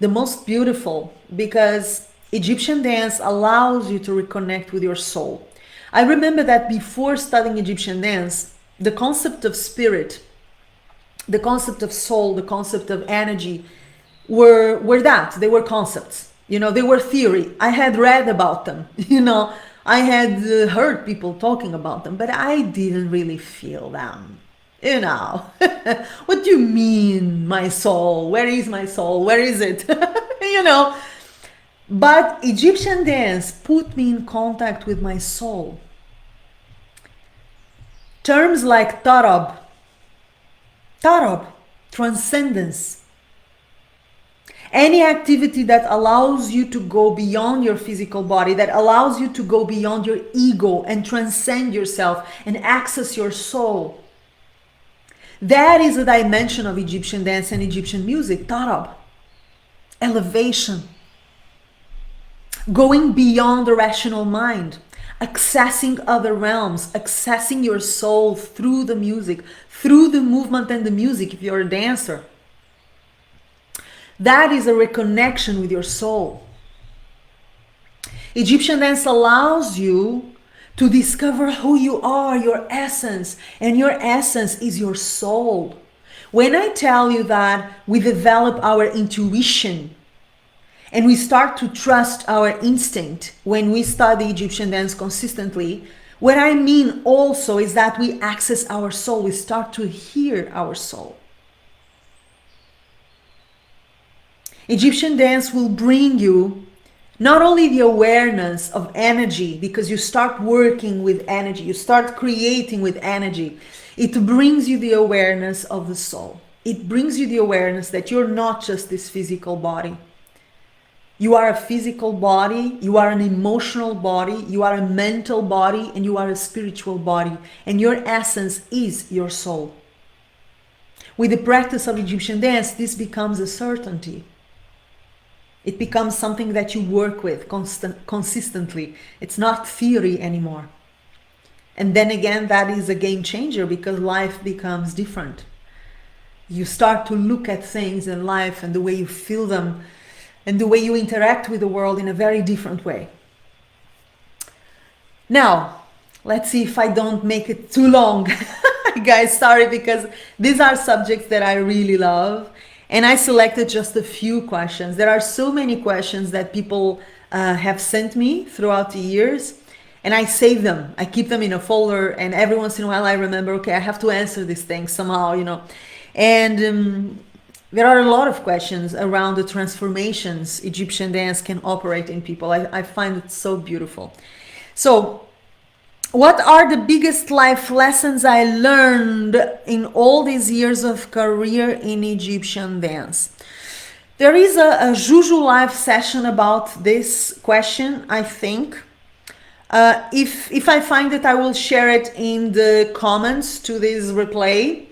the most beautiful, because Egyptian dance allows you to reconnect with your soul. I remember that before studying Egyptian dance, the concept of spirit, the concept of soul, the concept of energy were they were concepts, they were theory. I had read about them, I had heard people talking about them, but I didn't really feel them, What do you mean, my soul? Where is my soul? Where is it? But Egyptian dance put me in contact with my soul. Terms like tarab, transcendence. Any activity that allows you to go beyond your physical body, that allows you to go beyond your ego and transcend yourself and access your soul. That is a dimension of Egyptian dance and Egyptian music, tarab. Elevation. Going beyond the rational mind, accessing other realms, accessing your soul through the music, through the movement and the music if you're a dancer. That is a reconnection with your soul. Egyptian dance allows you to discover who you are, your essence, and your essence is your soul. When I tell you that we develop our intuition and we start to trust our instinct when we study Egyptian dance consistently, What I mean also is that we access our soul, we start to hear our soul. Egyptian dance will bring you not only the awareness of energy, because you start working with energy, you start creating with energy. It brings you the awareness of the soul. It brings you the awareness that you're not just this physical body. You are a physical body, you are an emotional body, you are a mental body, and you are a spiritual body. And your essence is your soul. With the practice of Egyptian dance, this becomes a certainty. It becomes something that you work with consistently. It's not theory anymore. And then again, that is a game changer because life becomes different. You start to look at things in life and the way you feel them and the way you interact with the world in a very different way. Now, let's see if I don't make it too long. Guys, sorry, because these are subjects that I really love. And I selected just a few questions. There are so many questions that people have sent me throughout the years. And I save them. I keep them in a folder. And every once in a while I remember, okay, I have to answer these things somehow, you know. And there are a lot of questions around the transformations Egyptian dance can operate in people. I find it so beautiful. So, what are the biggest life lessons I learned in all these years of career in Egyptian dance? There is a Juju live session about this question, I think. If I find it, I will share it in the comments to this replay.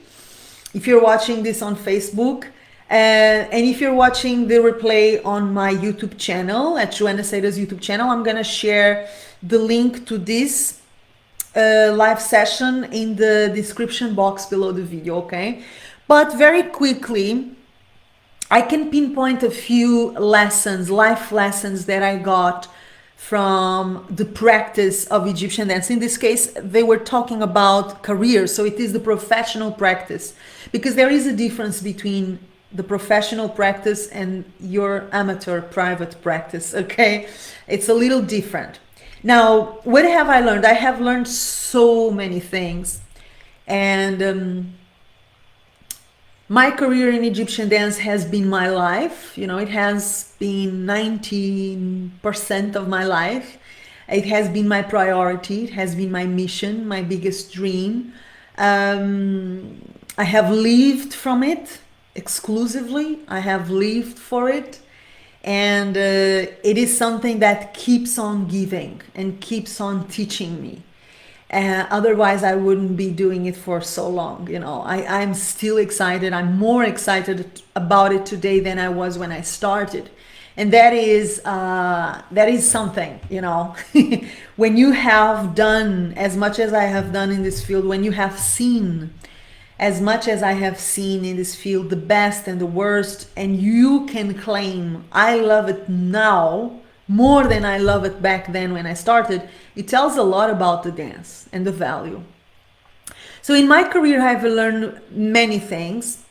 If you're watching this on Facebook, and if you're watching the replay on my YouTube channel, at Joana Saahirah's YouTube channel, I'm gonna share the link to this live session in the description box below the video, okay? But very quickly, I can pinpoint a few lessons, life lessons that I got from the practice of Egyptian dance. In this case, they were talking about career, so it is the professional practice, because there is a difference between the professional practice and your amateur private practice, okay? It's a little different. Now, what have I learned? I have learned so many things. And my career in Egyptian dance has been my life. You know, it has been 19% of my life. It has been my priority. It has been my mission, my biggest dream. I have lived from it exclusively. I have lived for it. And it is something that keeps on giving and keeps on teaching me. Otherwise, I wouldn't be doing it for so long. You know, I'm still excited. I'm more excited about it today than I was when I started. And that is something, you know, when you have done as much as I have done in this field, when you have seen as much as I have seen in this field, the best and the worst, and you can claim, I love it now more than I love it back then when I started, it tells a lot about the dance and the value. So in my career, I've learned many things.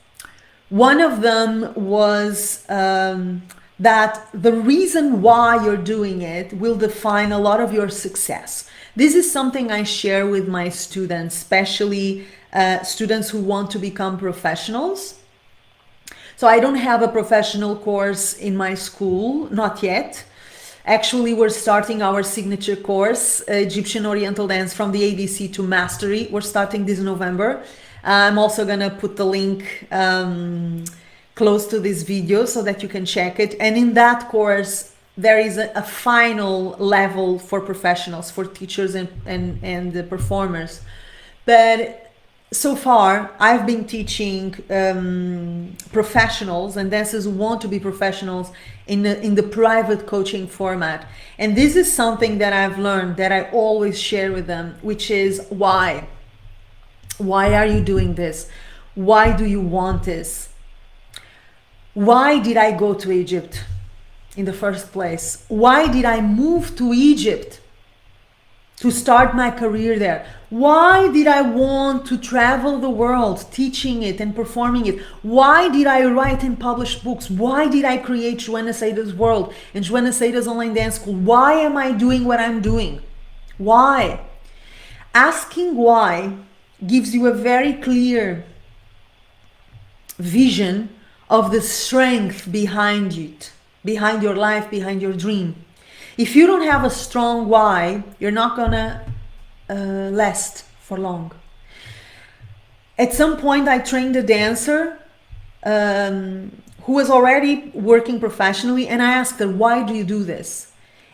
One of them was that the reason why you're doing it will define a lot of your success. This is something I share with my students, especially students who want to become professionals. So I don't have a professional course in my school, not yet. Actually, we're starting our signature course, Egyptian Oriental Dance from the ABC to Mastery. We're starting this November. I'm also gonna put the link close to this video so that you can check it. And in that course, there is a final level for professionals, for teachers and the performers. But so far, I've been teaching professionals and dancers who want to be professionals in the private coaching format. And this is something that I've learned that I always share with them, which is why. Why are you doing this? Why do you want this? Why did I go to Egypt in the first place? Why did I move to Egypt to start my career there? Why did I want to travel the world teaching it and performing it? Why did I write and publish books? Why did I create Joana Saahirah's World and Joana Saahirah's Online Dance School? Why am I doing what I'm doing? Why? Asking why gives you a very clear vision of the strength behind it, behind your life, behind your dream. If you don't have a strong why, you're not gonna last for long. At some point, I trained a dancer who was already working professionally, and I asked her, why do you do this?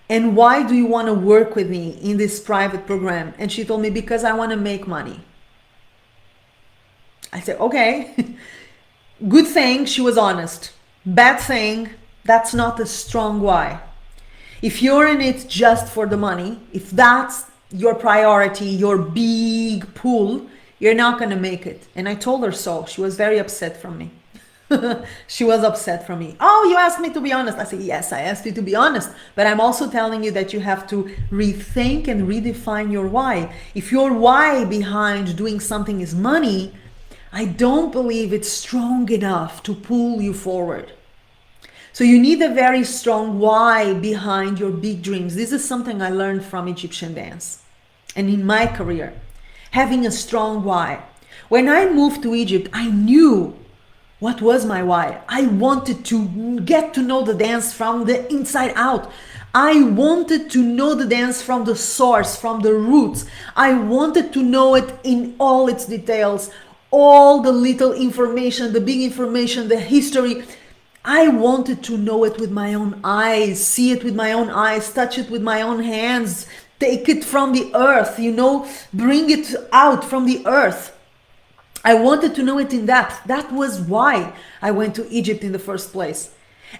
And why do you want to work with me in this private program? And she told me, because I want to make money. I said, okay. Good thing she was honest. Bad thing, that's not a strong why. If you're in it just for the money, if that's your priority, your big pool, you're not going to make it. And I told her so. She was very upset from me. She was upset from me. Oh, you asked me to be honest. I said, yes, I asked you to be honest. But I'm also telling you that you have to rethink and redefine your why. If your why behind doing something is money, I don't believe it's strong enough to pull you forward. So you need a very strong why behind your big dreams. This is something I learned from Egyptian dance and in my career. Having a strong why. When I moved to Egypt, I knew what was my why. I wanted to get to know the dance from the inside out. I wanted to know the dance from the source, from the roots. I wanted to know it in all its details, all the little information, the big information, the history. I wanted to know it with my own eyes, see it with my own eyes, touch it with my own hands, take it from the earth, bring it out from the earth. I wanted to know it in depth. That was why I went to Egypt in the first place.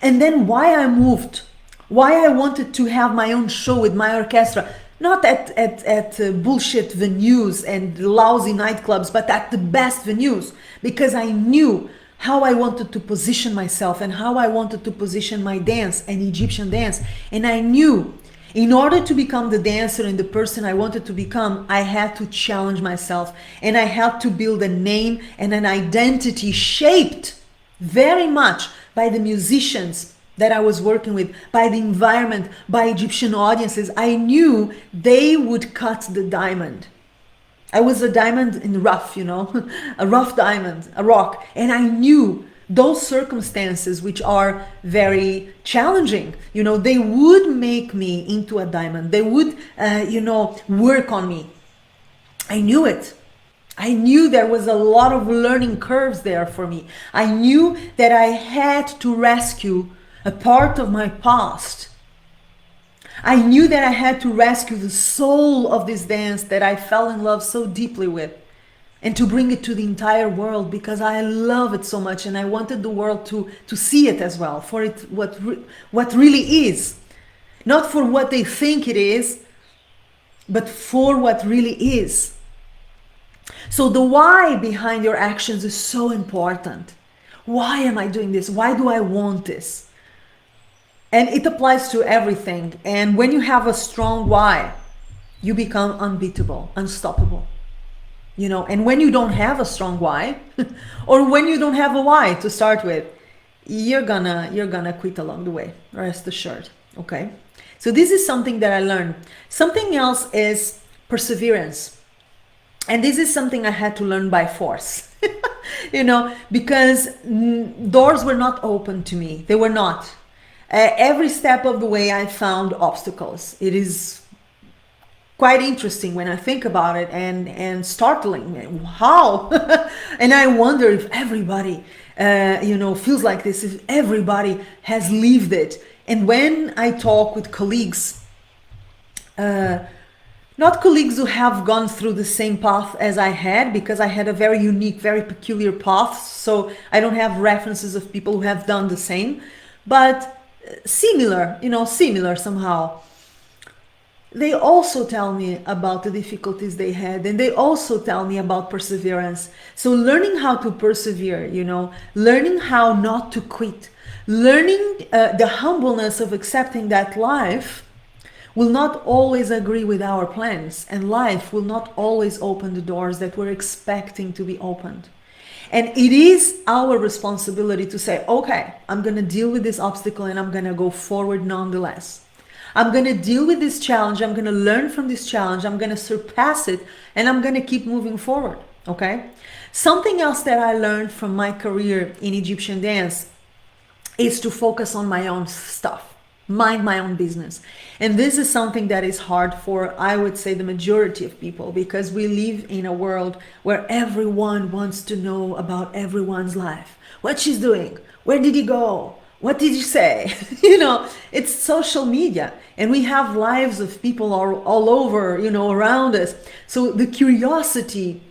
And then why I moved, why I wanted to have my own show with my orchestra, not at bullshit venues and lousy nightclubs, but at the best venues, because I knew how I wanted to position myself and how I wanted to position my dance and Egyptian dance. And I knew in order to become the dancer and the person I wanted to become, I had to challenge myself and I had to build a name and an identity shaped very much by the musicians that I was working with, by the environment, by Egyptian audiences. I knew they would cut the diamond. I was a diamond in rough, a rough diamond, a rock. And I knew those circumstances, which are very challenging, they would make me into a diamond. They would, work on me. I knew it. I knew there was a lot of learning curves there for me. I knew that I had to rescue a part of my past. I knew that I had to rescue the soul of this dance that I fell in love so deeply with and to bring it to the entire world because I love it so much and I wanted the world to see it as well for it what really is. Not for what they think it is, but for what really is. So the why behind your actions is so important. Why am I doing this? Why do I want this? And it applies to everything. And when you have a strong why, you become unbeatable, unstoppable. And when you don't have a strong why, or when you don't have a why to start with, you're gonna quit along the way, rest assured. Okay? So this is something that I learned. Something else is perseverance. And this is something I had to learn by force. Because doors were not open to me. They were not. Every step of the way I found obstacles. It is quite interesting when I think about it and startling. How? And I wonder if everybody, feels like this, if everybody has lived it. And when I talk with colleagues, not colleagues who have gone through the same path as I had, because I had a very unique, very peculiar path. So I don't have references of people who have done the same, but similar somehow. They also tell me about the difficulties they had, and they also tell me about perseverance. So learning how to persevere, learning how not to quit, learning the humbleness of accepting that life will not always agree with our plans, and life will not always open the doors that we're expecting to be opened. And it is our responsibility to say, okay, I'm going to deal with this obstacle and I'm going to go forward nonetheless. I'm going to deal with this challenge. I'm going to learn from this challenge. I'm going to surpass it, and I'm going to keep moving forward. Okay. Something else that I learned from my career in Egyptian dance is to focus on my own stuff, mind my own business. And this is something that is hard for, I would say, the majority of people, because we live in a world where everyone wants to know about everyone's life. What she's doing, where did he go, what did you say? It's social media, and we have lives of people all over, around us. So the curiosity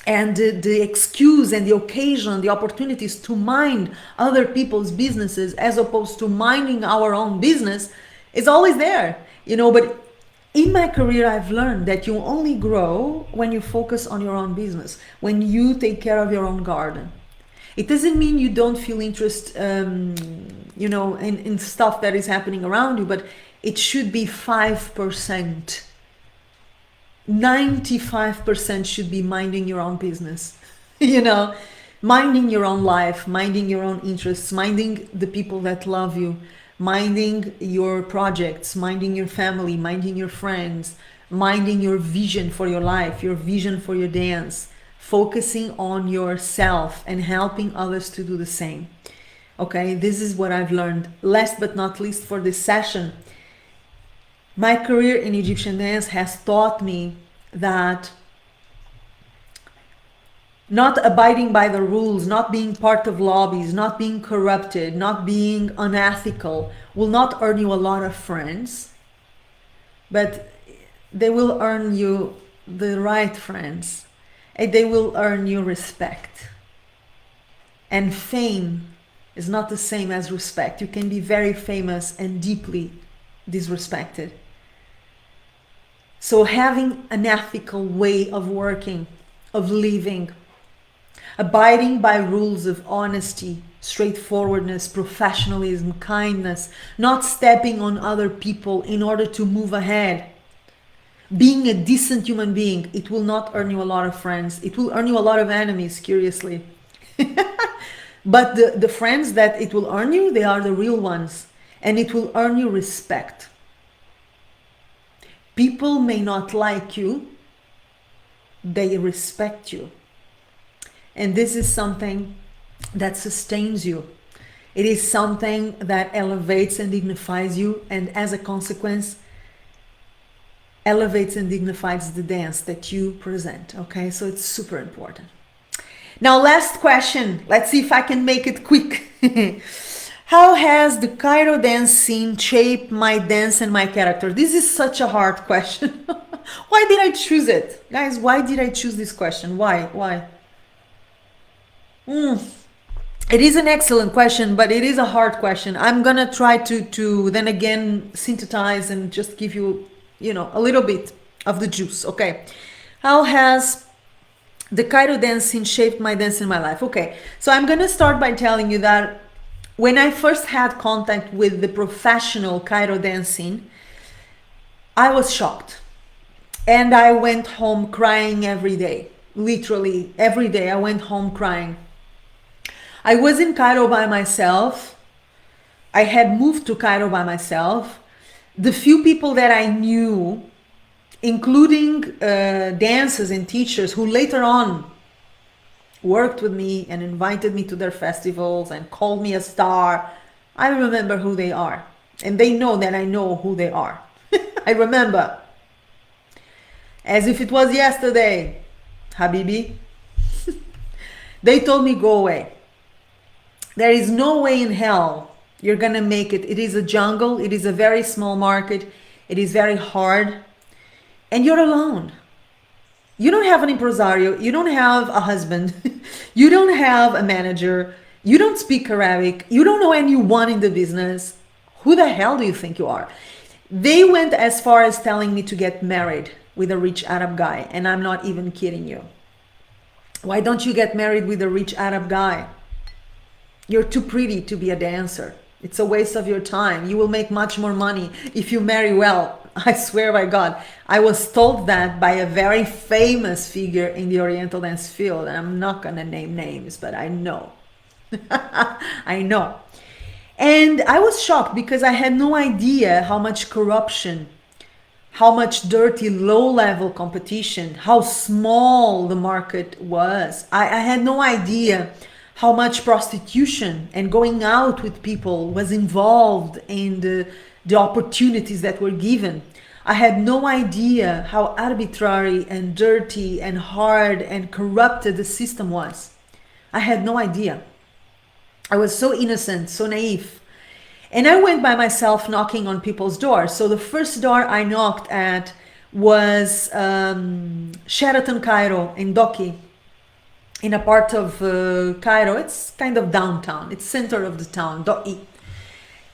and the excuse and the occasion, the opportunities to mind other people's businesses as opposed to minding our own business is always there, but in my career, I've learned that you only grow when you focus on your own business, when you take care of your own garden. It doesn't mean you don't feel interest, in stuff that is happening around you, but it should be 5%. 95% should be minding your own business, minding your own life, minding your own interests, minding the people that love you, minding your projects, minding your family, minding your friends, minding your vision for your life, your vision for your dance, focusing on yourself and helping others to do the same. Okay, this is what I've learned. Last but not least for this session, my career in Egyptian dance has taught me that not abiding by the rules, not being part of lobbies, not being corrupted, not being unethical will not earn you a lot of friends, but they will earn you the right friends, and they will earn you respect. And fame is not the same as respect. You can be very famous and deeply disrespected. So having an ethical way of working, of living, abiding by rules of honesty, straightforwardness, professionalism, kindness, not stepping on other people in order to move ahead, being a decent human being, it will not earn you a lot of friends. It will earn you a lot of enemies, curiously. But the friends that it will earn you, they are the real ones. And it will earn you respect. People may not like you, they respect you. And this is something that sustains you. It is something that elevates and dignifies you, and as a consequence, elevates and dignifies the dance that you present. Okay, so it's super important. Now, last question. Let's see if I can make it quick. How has the Cairo dance scene shaped my dance and my character? This is such a hard question. Why did I choose it? Guys, why did I choose this question? Why? It is an excellent question, but it is a hard question. I'm gonna try to then again synthesize and just give you, a little bit of the juice. Okay. How has the Cairo dance scene shaped my dance in my life? Okay. So I'm gonna start by telling you that when I first had contact with the professional Cairo dance scene, I was shocked. And I went home crying every day. Literally, every day I went home crying. I was in Cairo by myself. I had moved to Cairo by myself. The few people that I knew, including dancers and teachers who later on worked with me and invited me to their festivals and called me a star, I remember who they are. And they know that I know who they are. I remember. As if it was yesterday, Habibi. They told me, go away. There is no way in hell you're gonna make it. It is a jungle. It is a very small market. It is very hard. And you're alone. You don't have an impresario. You don't have a husband. You don't have a manager. You don't speak Arabic. You don't know anyone in the business. Who the hell do you think you are? They went as far as telling me to get married with a rich Arab guy. And I'm not even kidding you. Why don't you get married with a rich Arab guy? You're too pretty to be a dancer. It's a waste of your time. You will make much more money if you marry well. I swear by God. I was told that by a very famous figure in the Oriental dance field. And I'm not going to name names, but I know. I know. And I was shocked because I had no idea how much corruption, how much dirty, low-level competition, how small the market was. I had no idea how much prostitution and going out with people was involved in the opportunities that were given. I had no idea how arbitrary and dirty and hard and corrupted the system was. I had no idea. I was so innocent, so naive. And I went by myself knocking on people's doors. So the first door I knocked at was Sheraton Cairo in Doki, in a part of Cairo. It's kind of downtown. It's center of the town, Doki.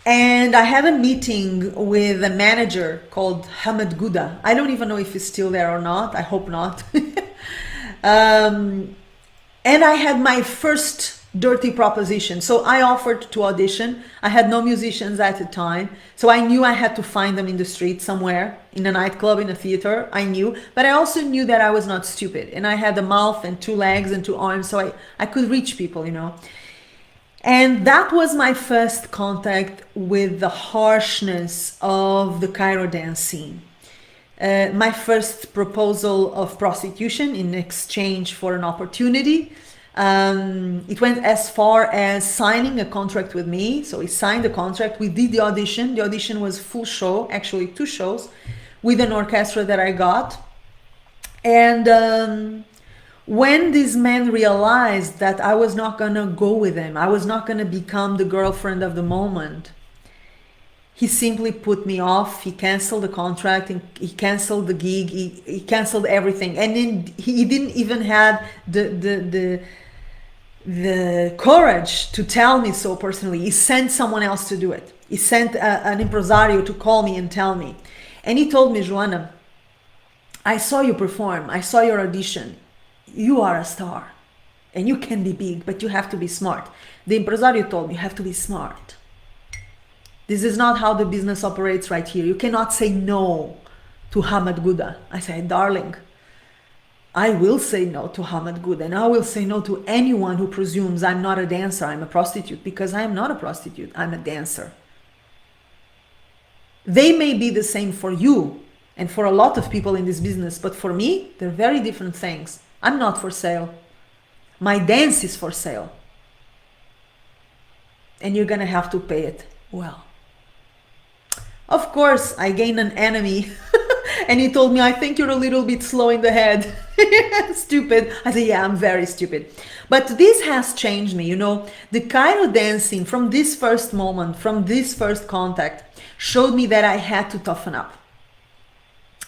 And I had a meeting with a manager called Hamad Gouda. I don't even know if he's still there or not. I hope not. And I had my first dirty proposition. So I offered to audition. I had no musicians at the time. So I knew I had to find them in the street somewhere, in a nightclub, in a theater. I knew. But I also knew that I was not stupid. And I had a mouth and 2 legs and 2 arms. So I could reach people, you know. And that was my first contact with the harshness of the Cairo dance scene. My first proposal of prostitution in exchange for an opportunity. It went as far as signing a contract with me. So he signed the contract. We did the audition. The audition was full show, actually 2 shows, with an orchestra that I got. And when this man realized that I was not gonna go with him, I was not gonna become the girlfriend of the moment, he simply put me off. He canceled the contract, and he canceled the gig, he canceled everything. And then he didn't even have the courage to tell me so personally. He sent someone else to do it. He sent an impresario to call me and tell me. And he told me, Joana, I saw you perform, I saw your audition. You are a star and you can be big, but you have to be smart. The impresario told me, you have to be smart. This is not how the business operates right here. You cannot say no to Hamad Gouda. I said, darling, I will say no to Hamad Gouda, and I will say no to anyone who presumes I'm not a dancer, I'm a prostitute, because I am not a prostitute, I'm a dancer. They may be the same for you and for a lot of people in this business, but for me, they're very different things. I'm not for sale. My dance is for sale. And you're gonna have to pay it well. Of course, I gained an enemy. And he told me, I think you're a little bit slow in the head. Stupid. I said, yeah, I'm very stupid. But this has changed me. You know, the Cairo dancing from this first moment, from this first contact, showed me that I had to toughen up.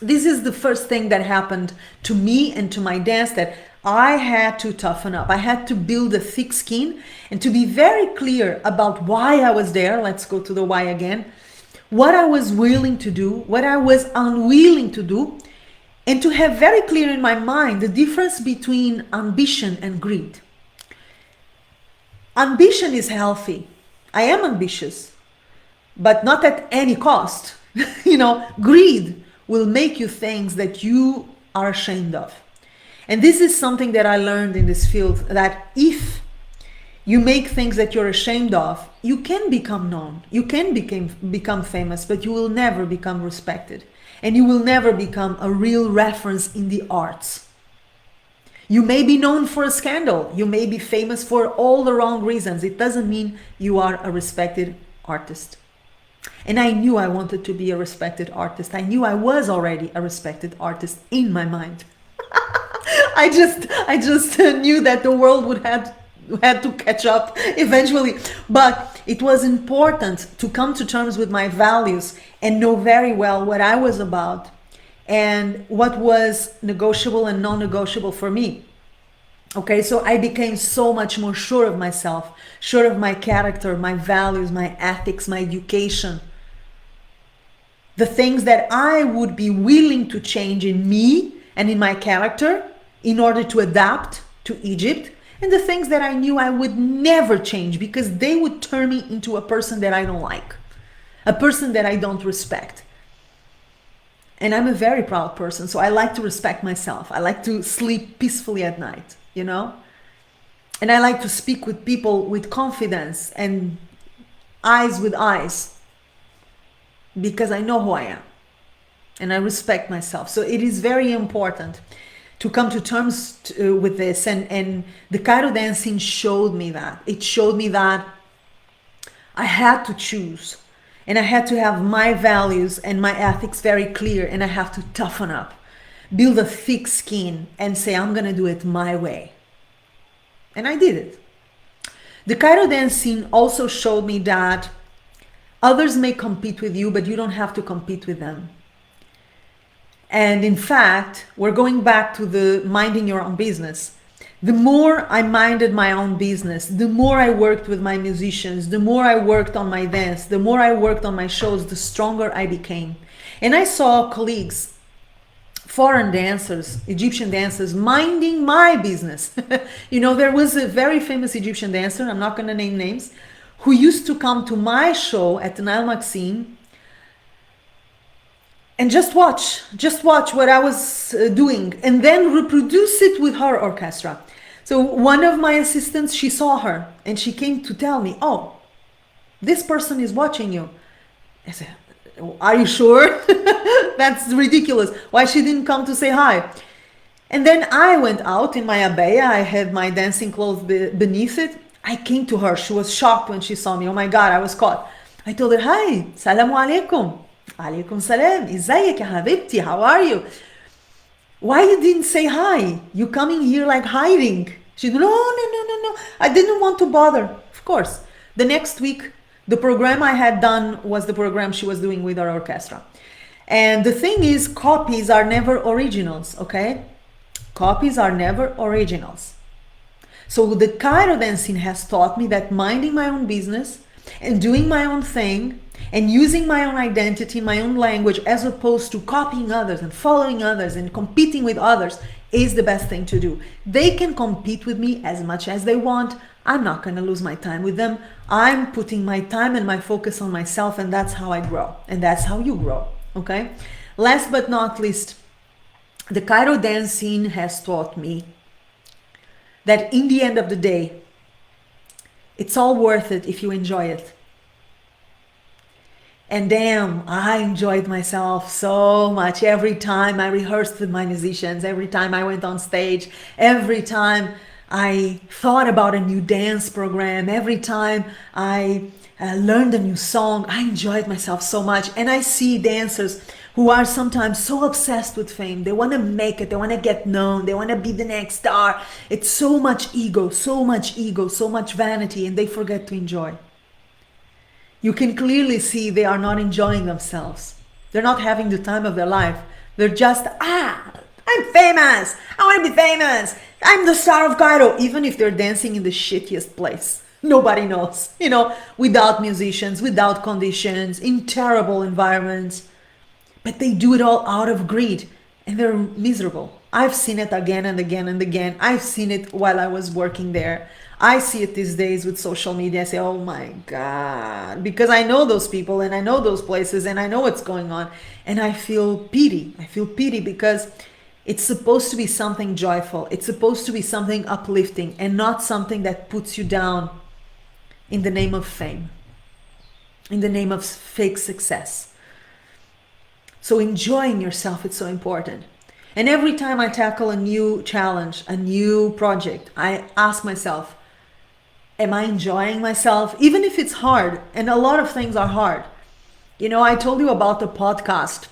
This is the first thing that happened to me and to my dance, that I had to toughen up. I had to build a thick skin and to be very clear about why I was there. Let's go to the why again. What I was willing to do, what I was unwilling to do, and to have very clear in my mind the difference between ambition and greed. Ambition is healthy. I am ambitious, but not at any cost. You know, greed will make you things that you are ashamed of. And this is something that I learned in this field, that if you make things that you're ashamed of, you can become known, you can become famous, but you will never become respected. And you will never become a real reference in the arts. You may be known for a scandal, you may be famous for all the wrong reasons. It doesn't mean you are a respected artist. And I knew I wanted to be a respected artist. I knew I was already a respected artist in my mind. I just knew that the world would had to catch up eventually. But it was important to come to terms with my values and know very well what I was about and what was negotiable and non-negotiable for me. Okay, so I became so much more sure of myself, sure of my character, my values, my ethics, my education. The things that I would be willing to change in me and in my character in order to adapt to Egypt, and the things that I knew I would never change because they would turn me into a person that I don't like, a person that I don't respect. And I'm a very proud person, so I like to respect myself. I like to sleep peacefully at night, you know? And I like to speak with people with confidence, and eyes with eyes, because I know who I am and I respect myself. So it is very important to come to terms with this. And the Cairo dancing showed me that. It showed me that I had to choose, and I had to have my values and my ethics very clear, and I have to toughen up, build a thick skin, and say, I'm gonna do it my way. And I did it. The Cairo dancing also showed me that others may compete with you, but you don't have to compete with them. And in fact, we're going back to the minding your own business. The more I minded my own business, the more I worked with my musicians, the more I worked on my dance, the more I worked on my shows, the stronger I became. And I saw colleagues, foreign dancers, Egyptian dancers, minding my business. You know, there was a very famous Egyptian dancer, I'm not going to name names, who used to come to my show at the Nile Maxine and just watch what I was doing, and then reproduce it with her orchestra. So one of my assistants, she saw her and she came to tell me, oh, this person is watching you. I said, are you sure? That's ridiculous. Why she didn't come to say hi? And then I went out in my abaya. I had my dancing clothes beneath it. I came to her. She was shocked when she saw me. Oh my God, I was caught. I told her, hi, salamu alaikum. Alaikum salam. Izayek ya habibti, how are you? Why you didn't say hi? You coming here like hiding? She said, no. I didn't want to bother. Of course. The next week, the program I had done was the program she was doing with her orchestra. And the thing is, copies are never originals, okay? Copies are never originals. So the Cairo dancing has taught me that minding my own business and doing my own thing and using my own identity, my own language, as opposed to copying others and following others and competing with others, is the best thing to do. They can compete with me as much as they want. I'm not going to lose my time with them. I'm putting my time and my focus on myself, and that's how I grow. And that's how you grow, okay? Last but not least, the Cairo dancing has taught me that in the end of the day, it's all worth it if you enjoy it. And damn, I enjoyed myself so much every time I rehearsed with my musicians, every time I went on stage, every time I thought about a new dance program, every time I learned a new song. I enjoyed myself so much. And I see dancers who are sometimes so obsessed with fame. They want to make it, they want to get known, they want to be the next star. It's so much ego, so much vanity, and they forget to enjoy. You can clearly see they are not enjoying themselves. They're not having the time of their life. They're just, I'm famous. I want to be famous. I'm the star of Cairo. Even if they're dancing in the shittiest place. Nobody knows, you know, without musicians, without conditions, in terrible environments. But they do it all out of greed, and they're miserable. I've seen it again and again and again. I've seen it while I was working there. I see it these days with social media. I say, oh my God, because I know those people and I know those places and I know what's going on. And I feel pity. I feel pity because it's supposed to be something joyful. It's supposed to be something uplifting and not something that puts you down in the name of fame, in the name of fake success. So enjoying yourself is so important. And every time I tackle a new challenge, a new project, I ask myself, am I enjoying myself? Even if it's hard, and a lot of things are hard. You know, I told you about the podcast.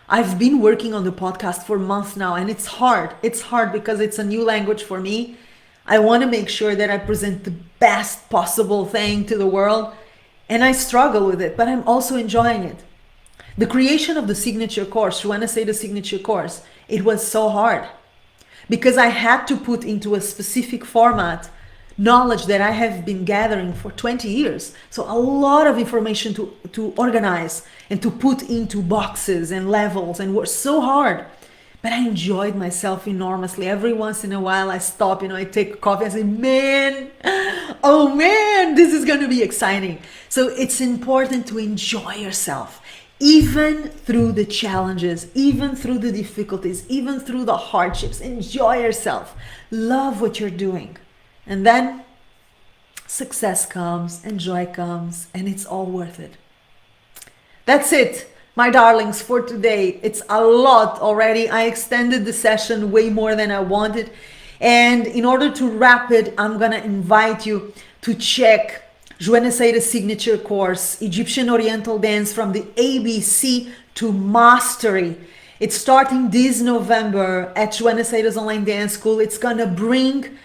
I've been working on the podcast for months now, and it's hard. It's hard because it's a new language for me. I want to make sure that I present the best possible thing to the world, and I struggle with it, but I'm also enjoying it. The creation of the signature course, Joana Saahirah signature course, it was so hard because I had to put into a specific format knowledge that I have been gathering for 20 years. So a lot of information to organize and to put into boxes and levels, and was so hard. But I enjoyed myself enormously. Every once in a while I stop, I take a coffee and say, man, oh man, this is going to be exciting. So it's important to enjoy yourself. Even through the challenges, even through the difficulties, even through the hardships, enjoy yourself. Love what you're doing. And then success comes and joy comes, and it's all worth it. That's it, my darlings, for today. It's a lot already. I extended the session way more than I wanted. And in order to wrap it, I'm gonna invite you to check Joana Saahirah's signature course, Egyptian Oriental Dance from the ABC to Mastery. It's starting this November at Joana Saahirah's Online Dance School. It's gonna bring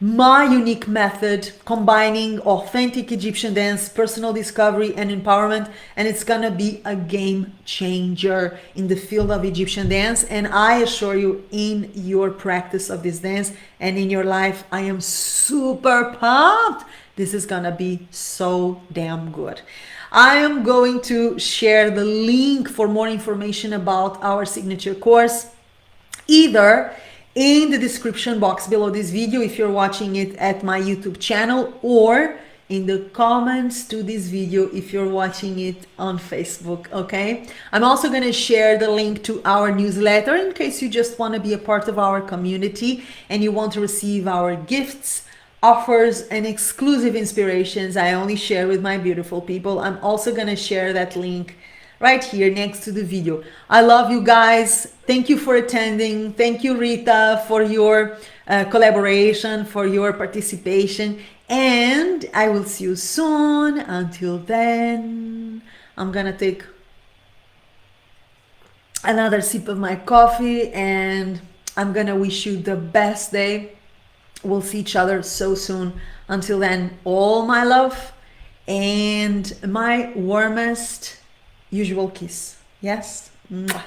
my unique method combining authentic Egyptian dance, personal discovery, and empowerment, and it's gonna be a game changer in the field of Egyptian dance, and I assure you, in your practice of this dance and in your life. I am super pumped. This is gonna be so damn good. I am going to share the link for more information about our signature course either in the description box below this video if you're watching it at my YouTube channel, or in the comments to this video if you're watching it on Facebook, okay? I'm also going to share the link to our newsletter in case you just want to be a part of our community and you want to receive our gifts, offers, and exclusive inspirations I only share with my beautiful people. I'm also going to share that link right here next to the video. I love you guys. Thank you for attending. Thank you, Rita, for your collaboration, for your participation. And I will see you soon. Until then, I'm gonna take another sip of my coffee and I'm gonna wish you the best day. We'll see each other so soon. Until then, all my love and my warmest usual kiss. Yes? Mwah.